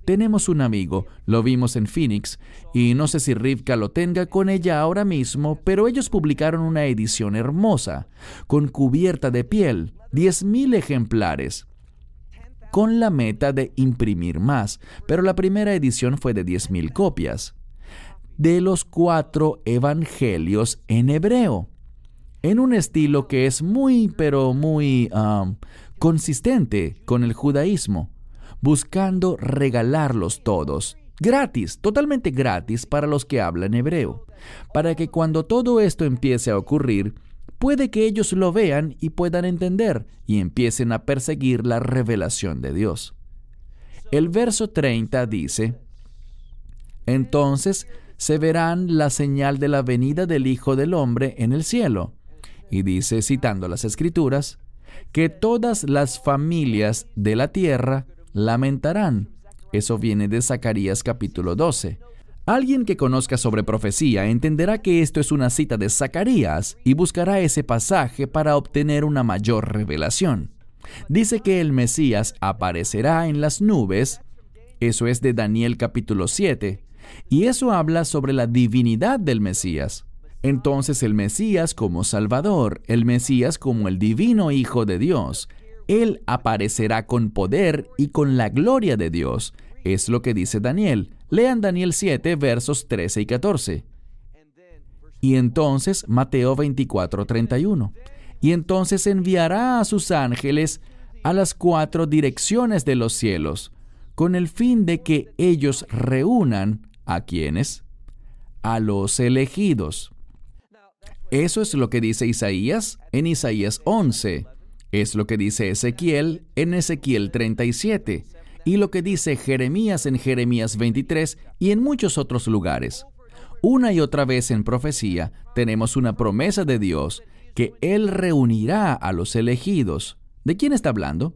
Tenemos un amigo, lo vimos en Phoenix, y no sé si Rivka lo tenga con ella ahora mismo, pero ellos publicaron una edición hermosa, con cubierta de piel, 10,000 ejemplares, con la meta de imprimir más, pero la primera edición fue de 10,000 copias, de los 4 evangelios en hebreo, en un estilo que es muy consistente con el judaísmo, buscando regalarlos todos, gratis, totalmente gratis para los que hablan hebreo, para que cuando todo esto empiece a ocurrir, puede que ellos lo vean y puedan entender y empiecen a perseguir la revelación de Dios. El verso 30 dice, entonces se verán la señal de la venida del Hijo del Hombre en el cielo. Y dice, citando las Escrituras, que todas las familias de la tierra lamentarán. Eso viene de Zacarías capítulo 12. Alguien que conozca sobre profecía entenderá que esto es una cita de Zacarías y buscará ese pasaje para obtener una mayor revelación. Dice que el Mesías aparecerá en las nubes, eso es de Daniel capítulo 7, y eso habla sobre la divinidad del Mesías. Entonces el Mesías como Salvador, el Mesías como el divino Hijo de Dios, Él aparecerá con poder y con la gloria de Dios. Es lo que dice Daniel. Lean Daniel 7, versos 13 y 14. Y entonces Mateo 24, 31. Y entonces enviará a sus ángeles a las 4 direcciones de los cielos, con el fin de que ellos reúnan ¿a quiénes? A los elegidos. Eso es lo que dice Isaías en Isaías 11. Es lo que dice Ezequiel en Ezequiel 37. Y lo que dice Jeremías en Jeremías 23 y en muchos otros lugares. Una y otra vez en profecía tenemos una promesa de Dios que Él reunirá a los elegidos. ¿De quién está hablando?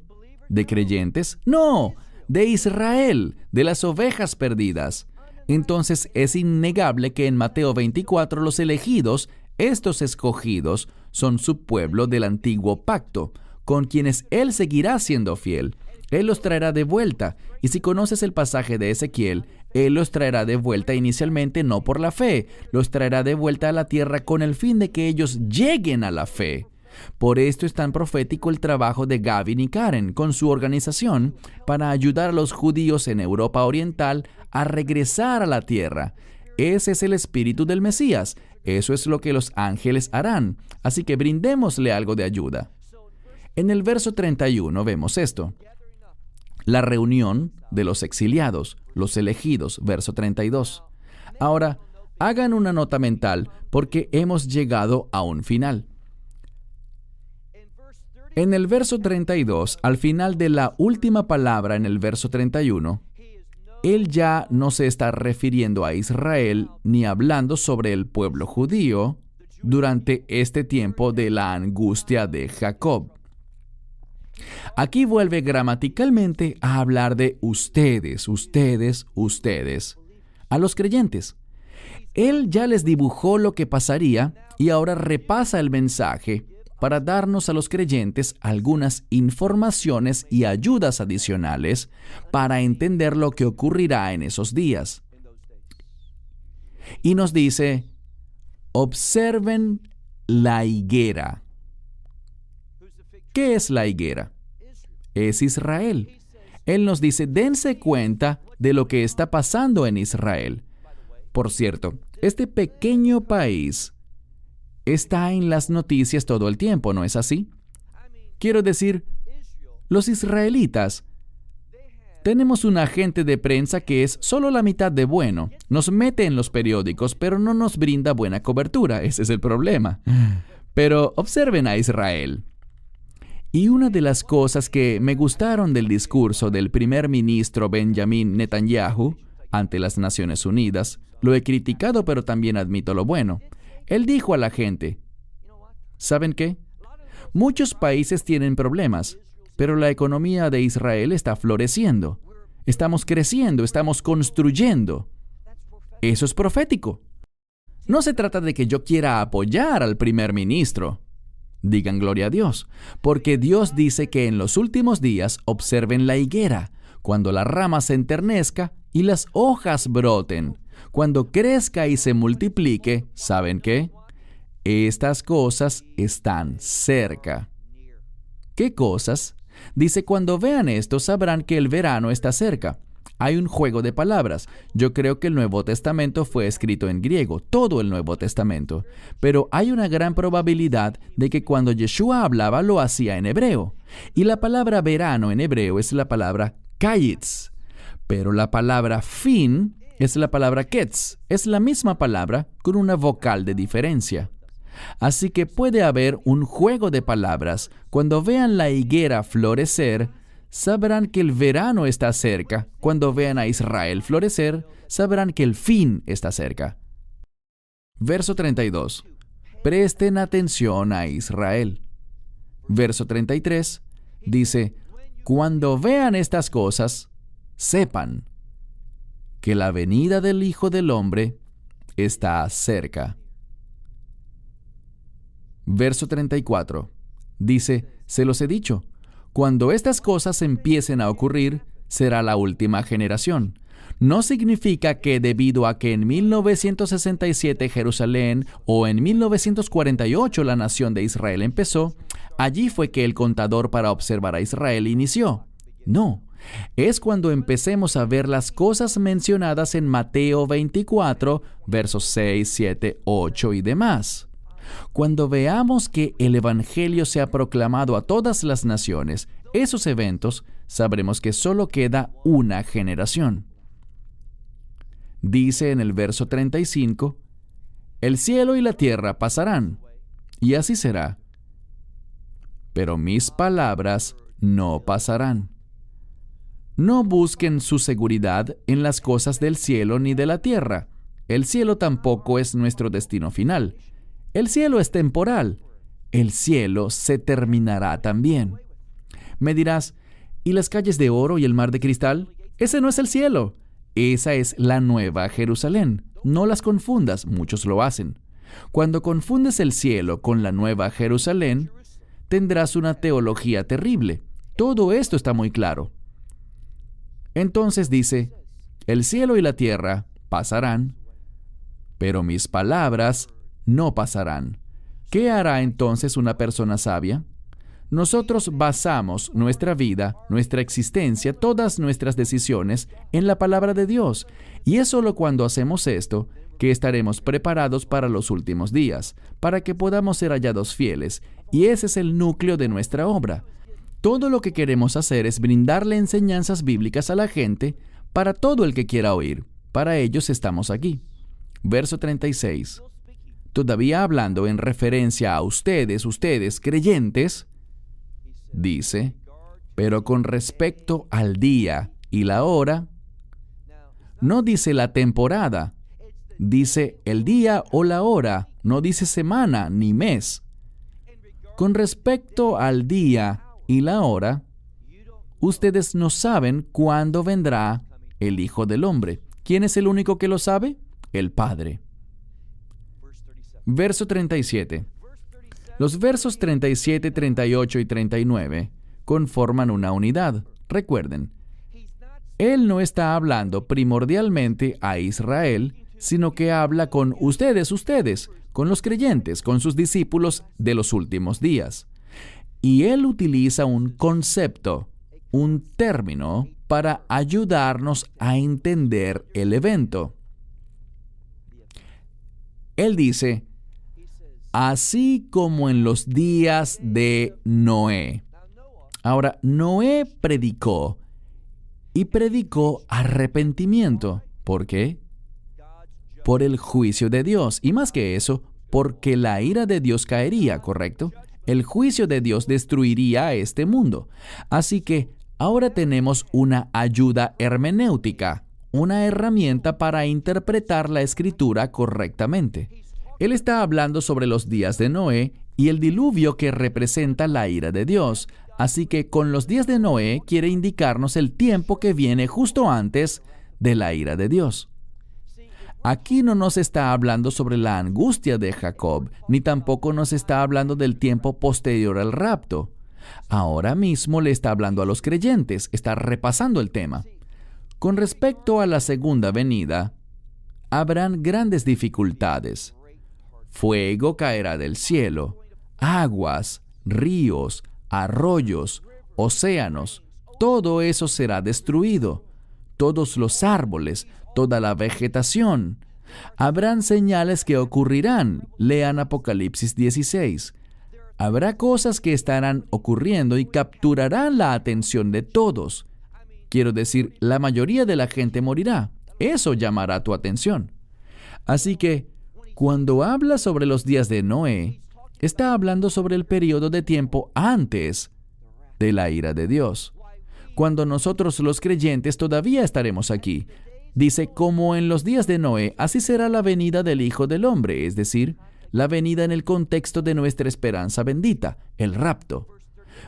¿De creyentes? No, de Israel, de las ovejas perdidas. Entonces es innegable que en Mateo 24 los elegidos, estos escogidos, son su pueblo del antiguo pacto, con quienes Él seguirá siendo fiel. Él los traerá de vuelta. Y si conoces el pasaje de Ezequiel, Él los traerá de vuelta inicialmente no por la fe, los traerá de vuelta a la tierra con el fin de que ellos lleguen a la fe. Por esto es tan profético el trabajo de Gavin y Karen con su organización para ayudar a los judíos en Europa Oriental a regresar a la tierra. Ese es el espíritu del Mesías. Eso es lo que los ángeles harán. Así que brindémosle algo de ayuda. En el verso 31 vemos esto. La reunión de los exiliados, los elegidos, verso 32. Ahora, hagan una nota mental porque hemos llegado a un final. En el verso 32, al final de la última palabra en el verso 31, Él ya no se está refiriendo a Israel ni hablando sobre el pueblo judío, durante este tiempo de la angustia de Jacob. Aquí vuelve gramaticalmente a hablar de ustedes, a los creyentes. Él ya les dibujó lo que pasaría y ahora repasa el mensaje para darnos a los creyentes algunas informaciones y ayudas adicionales para entender lo que ocurrirá en esos días. Y nos dice, observen la higuera. ¿Qué es la higuera? Es Israel. Él nos dice, dense cuenta de lo que está pasando en Israel. Por cierto, este pequeño país está en las noticias todo el tiempo, ¿no es así? Quiero decir, los israelitas, tenemos un agente de prensa que es solo la mitad de bueno. Nos mete en los periódicos, pero no nos brinda buena cobertura. Ese es el problema. Pero observen a Israel. Y una de las cosas que me gustaron del discurso del primer ministro Benjamin Netanyahu ante las Naciones Unidas, lo he criticado, pero también admito lo bueno. Él dijo a la gente, ¿saben qué? Muchos países tienen problemas, pero la economía de Israel está floreciendo. Estamos creciendo, estamos construyendo. Eso es profético. No se trata de que yo quiera apoyar al primer ministro. Digan gloria a Dios, porque Dios dice que en los últimos días observen la higuera, cuando la rama se enternezca y las hojas broten, cuando crezca y se multiplique. ¿Saben qué? Estas cosas están cerca. ¿Qué cosas? Dice, cuando vean esto sabrán que el verano está cerca. Hay un juego de palabras. Yo creo que el Nuevo Testamento fue escrito en griego, todo el Nuevo Testamento. Pero hay una gran probabilidad de que cuando Yeshua hablaba lo hacía en hebreo. Y la palabra verano en hebreo es la palabra kayitz. Pero la palabra fin es la palabra ketz. Es la misma palabra con una vocal de diferencia. Así que puede haber un juego de palabras. Cuando vean la higuera florecer, sabrán que el verano está cerca. Cuando vean a Israel florecer, sabrán que el fin está cerca. Verso 32. Presten atención a Israel. Verso 33 dice, cuando vean estas cosas, sepan que la venida del Hijo del Hombre está cerca. Verso 34 dice, se los he dicho, cuando estas cosas empiecen a ocurrir, será la última generación. No significa que debido a que en 1967 Jerusalén o en 1948 la nación de Israel empezó, allí fue que el contador para observar a Israel inició. No, es cuando empecemos a ver las cosas mencionadas en Mateo 24, versos 6, 7, 8 y demás. Cuando veamos que el Evangelio se ha proclamado a todas las naciones, esos eventos, sabremos que solo queda una generación. Dice en el verso 35, el cielo y la tierra pasarán, y así será. Pero mis palabras no pasarán. No busquen su seguridad en las cosas del cielo ni de la tierra. El cielo tampoco es nuestro destino final. El cielo es temporal. El cielo se terminará también. Me dirás, ¿y las calles de oro y el mar de cristal? Ese no es el cielo. Esa es la nueva Jerusalén. No las confundas, muchos lo hacen. Cuando confundes el cielo con la nueva Jerusalén, tendrás una teología terrible. Todo esto está muy claro. Entonces dice, el cielo y la tierra pasarán, pero mis palabras no pasarán. ¿Qué hará entonces una persona sabia? Nosotros basamos nuestra vida, nuestra existencia, todas nuestras decisiones en la palabra de Dios. Y es solo cuando hacemos esto que estaremos preparados para los últimos días, para que podamos ser hallados fieles. Y ese es el núcleo de nuestra obra. Todo lo que queremos hacer es brindarle enseñanzas bíblicas a la gente para todo el que quiera oír. Para ellos estamos aquí. Verso 36. Todavía hablando en referencia a ustedes creyentes, dice, pero con respecto al día y la hora, no dice la temporada, Dice el día o la hora, no dice semana ni mes. Con respecto al día y la hora, ustedes no saben cuándo vendrá el Hijo del Hombre. ¿Quién es el único que lo sabe? El Padre. Verso 37. Los versos 37, 38 y 39 conforman una unidad. Recuerden, Él no está hablando primordialmente a Israel, sino que habla con ustedes, con los creyentes, con sus discípulos de los últimos días. Y Él utiliza un concepto, un término, para ayudarnos a entender el evento. Él dice, así como en los días de Noé. Ahora, Noé predicó arrepentimiento. ¿Por qué? Por el juicio de Dios. Y más que eso, porque la ira de Dios caería, ¿correcto? El juicio de Dios destruiría a este mundo. Así que ahora tenemos una ayuda hermenéutica, una herramienta para interpretar la Escritura correctamente. Él está hablando sobre los días de Noé y el diluvio que representa la ira de Dios. Así que con los días de Noé quiere indicarnos el tiempo que viene justo antes de la ira de Dios. Aquí no nos está hablando sobre la angustia de Jacob, ni tampoco nos está hablando del tiempo posterior al rapto. Ahora mismo le está hablando a los creyentes, está repasando el tema. Con respecto a la segunda venida, habrán grandes dificultades. Fuego caerá del cielo, aguas, ríos, arroyos, océanos, todo eso será destruido. Todos los árboles, toda la vegetación. Habrán señales que ocurrirán. Lean Apocalipsis 16. Habrá cosas que estarán ocurriendo y capturarán la atención de todos. Quiero decir, la mayoría de la gente morirá. Eso llamará tu atención. Así que, cuando habla sobre los días de Noé, está hablando sobre el periodo de tiempo antes de la ira de Dios. Cuando nosotros los creyentes todavía estaremos aquí. Dice, como en los días de Noé, así será la venida del Hijo del Hombre, es decir, la venida en el contexto de nuestra esperanza bendita, el rapto.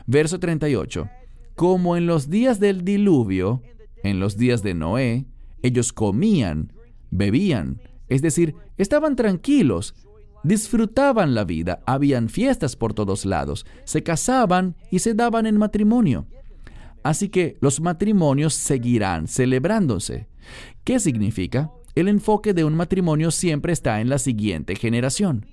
Verso 38. Como en los días del diluvio, en los días de Noé, ellos comían, bebían, es decir, estaban tranquilos, disfrutaban la vida, habían fiestas por todos lados, se casaban y se daban en matrimonio. Así que los matrimonios seguirán celebrándose. ¿Qué significa? El enfoque de un matrimonio siempre está en la siguiente generación.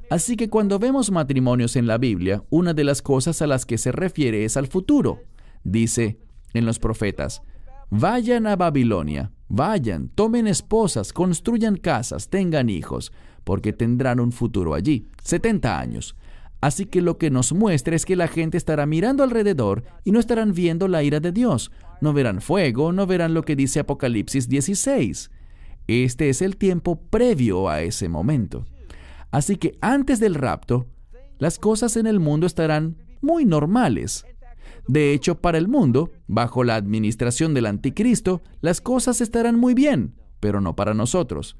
Así que cuando vemos matrimonios en la Biblia, una de las cosas a las que se refiere es al futuro. Dice en los profetas, vayan a Babilonia, vayan, tomen esposas, construyan casas, tengan hijos, porque tendrán un futuro allí. 70 años. Así que lo que nos muestra es que la gente estará mirando alrededor y no estarán viendo la ira de Dios. No verán fuego, no verán lo que dice Apocalipsis 16. Este es el tiempo previo a ese momento. Así que antes del rapto, las cosas en el mundo estarán muy normales. De hecho, para el mundo, bajo la administración del anticristo, las cosas estarán muy bien, pero no para nosotros.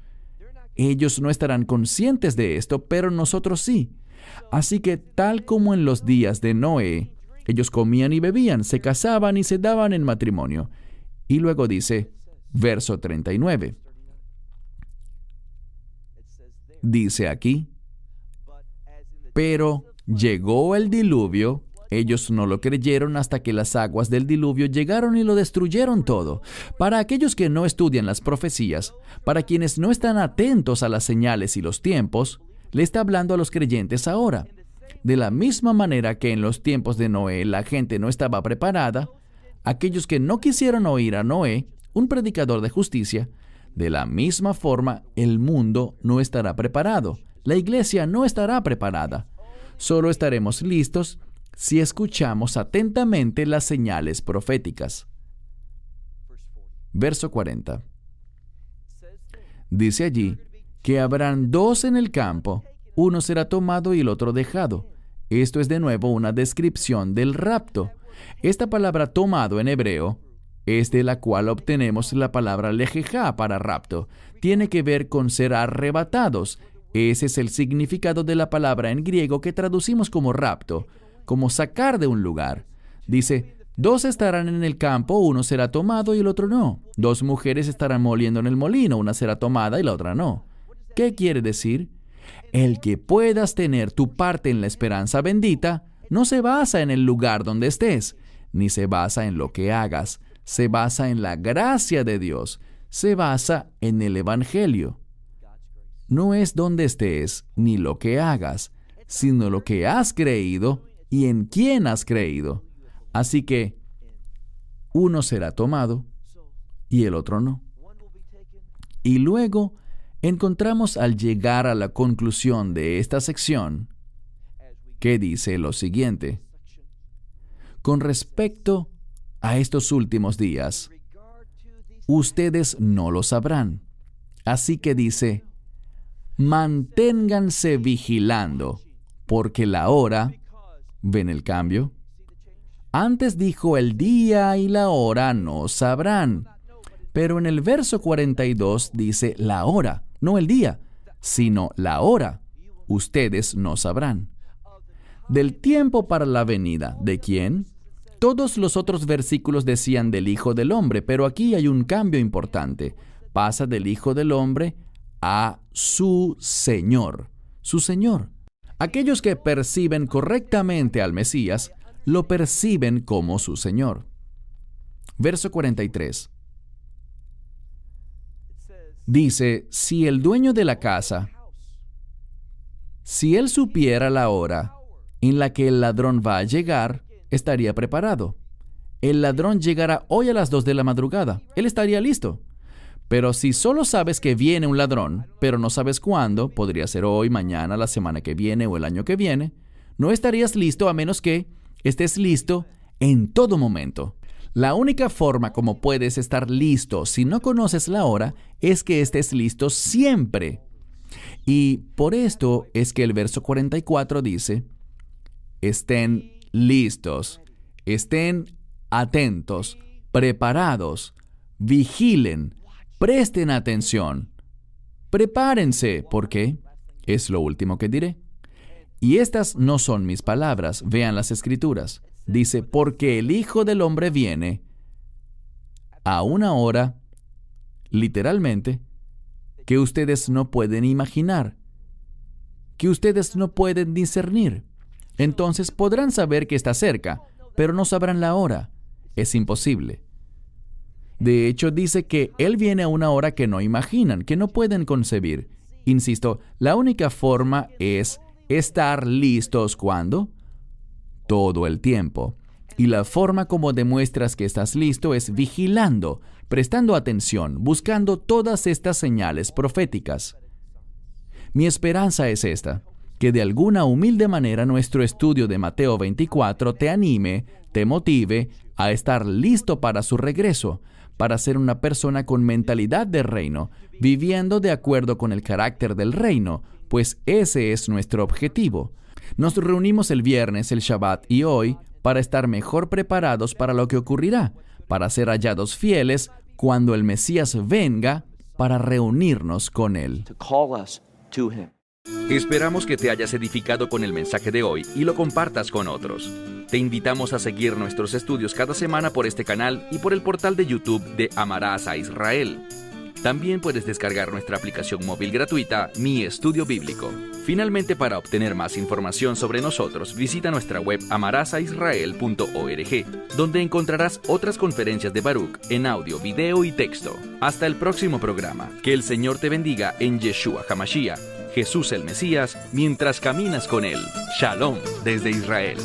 Ellos no estarán conscientes de esto, pero nosotros sí. Así que, tal como en los días de Noé, ellos comían y bebían, se casaban y se daban en matrimonio. Y luego dice, verso 39. Dice aquí, pero llegó el diluvio, ellos no lo creyeron hasta que las aguas del diluvio llegaron y lo destruyeron todo. Para aquellos que no estudian las profecías, para quienes no están atentos a las señales y los tiempos, le está hablando a los creyentes ahora. De la misma manera que en los tiempos de Noé la gente no estaba preparada, aquellos que no quisieron oír a Noé, un predicador de justicia, de la misma forma el mundo no estará preparado. La iglesia no estará preparada. Solo estaremos listos si escuchamos atentamente las señales proféticas. Verso 40. Dice allí que habrán dos en el campo, uno será tomado y el otro dejado. Esto es de nuevo una descripción del rapto. Esta palabra tomado en hebreo es de la cual obtenemos la palabra lejejá para rapto. Tiene que ver con ser arrebatados. Ese es el significado de la palabra en griego que traducimos como rapto, como sacar de un lugar. Dice, 2 estarán en el campo, uno será tomado y el otro no. 2 mujeres estarán moliendo en el molino, una será tomada y la otra no. ¿Qué quiere decir? El que puedas tener tu parte en la esperanza bendita no se basa en el lugar donde estés, ni se basa en lo que hagas, se basa en la gracia de Dios, se basa en el Evangelio. No es donde estés ni lo que hagas, sino lo que has creído y en quién has creído. Así que uno será tomado y el otro no. Y luego encontramos al llegar a la conclusión de esta sección que dice lo siguiente: con respecto a estos últimos días, ustedes no lo sabrán. Así que dice, manténganse vigilando, porque la hora, ¿ven el cambio? Antes dijo el día y la hora no sabrán. Pero en el verso 42 dice la hora, no el día, sino la hora. Ustedes no sabrán. Del tiempo para la venida, ¿de quién? Todos los otros versículos decían del Hijo del Hombre, pero aquí hay un cambio importante. Pasa del Hijo del Hombre a su Señor. Su Señor. Aquellos que perciben correctamente al Mesías, lo perciben como su Señor. Verso 43. Dice, si el dueño de la casa, si él supiera la hora en la que el ladrón va a llegar, estaría preparado. El ladrón llegará hoy a las 2 de la madrugada. Él estaría listo. Pero si solo sabes que viene un ladrón, pero no sabes cuándo, podría ser hoy, mañana, la semana que viene o el año que viene, no estarías listo a menos que estés listo en todo momento. La única forma como puedes estar listo si no conoces la hora es que estés listo siempre. Y por esto es que el verso 44 dice, estén listos, estén atentos, preparados, vigilen, presten atención, prepárense, porque es lo último que diré. Y estas no son mis palabras, vean las Escrituras. Dice, porque el Hijo del Hombre viene a una hora, literalmente, que ustedes no pueden imaginar, que ustedes no pueden discernir. Entonces podrán saber que está cerca, pero no sabrán la hora. Es imposible. De hecho, dice que Él viene a una hora que no imaginan, que no pueden concebir. Insisto, la única forma es estar listos ¿cuándo? Todo el tiempo. Y la forma como demuestras que estás listo es vigilando, prestando atención, buscando todas estas señales proféticas. Mi esperanza es esta, que de alguna humilde manera nuestro estudio de Mateo 24 te anime, te motive a estar listo para su regreso, para ser una persona con mentalidad de reino, viviendo de acuerdo con el carácter del reino, pues ese es nuestro objetivo. Nos reunimos el viernes, el Shabbat y hoy para estar mejor preparados para lo que ocurrirá, para ser hallados fieles cuando el Mesías venga para reunirnos con Él. to call us to him. Esperamos que te hayas edificado con el mensaje de hoy y lo compartas con otros. Te invitamos a seguir nuestros estudios cada semana por este canal y por el portal de YouTube de Amarás a Israel. También puedes descargar nuestra aplicación móvil gratuita, Mi Estudio Bíblico. Finalmente, para obtener más información sobre nosotros, visita nuestra web amarasaisrael.org, donde encontrarás otras conferencias de Baruch en audio, video y texto. Hasta el próximo programa. Que el Señor te bendiga en Yeshua HaMashiach, Jesús el Mesías, mientras caminas con Él. Shalom desde Israel.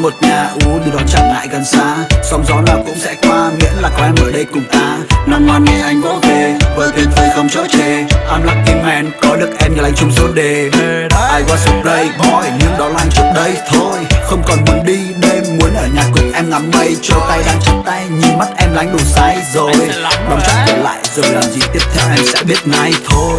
một nhà, điều đó chẳng ngại gần xa. Sóng gió nào cũng sẽ qua, miễn là có em ở đây cùng ta. Nằm ngoan nghe anh vỗ về, vừa tuyệt vời không chỗ chê. I'm lucky man, có được em như là anh chung số đề. I was a playboy, nhưng đó là anh trước đây thôi. Không còn muốn đi đêm, muốn ở nhà cùng em ngắm mây trôi. Tay đang chắp tay, nhìn mắt em lánh đủ say rồi. Đóng chắc trở lại rồi làm gì tiếp theo em sẽ biết ngay thôi.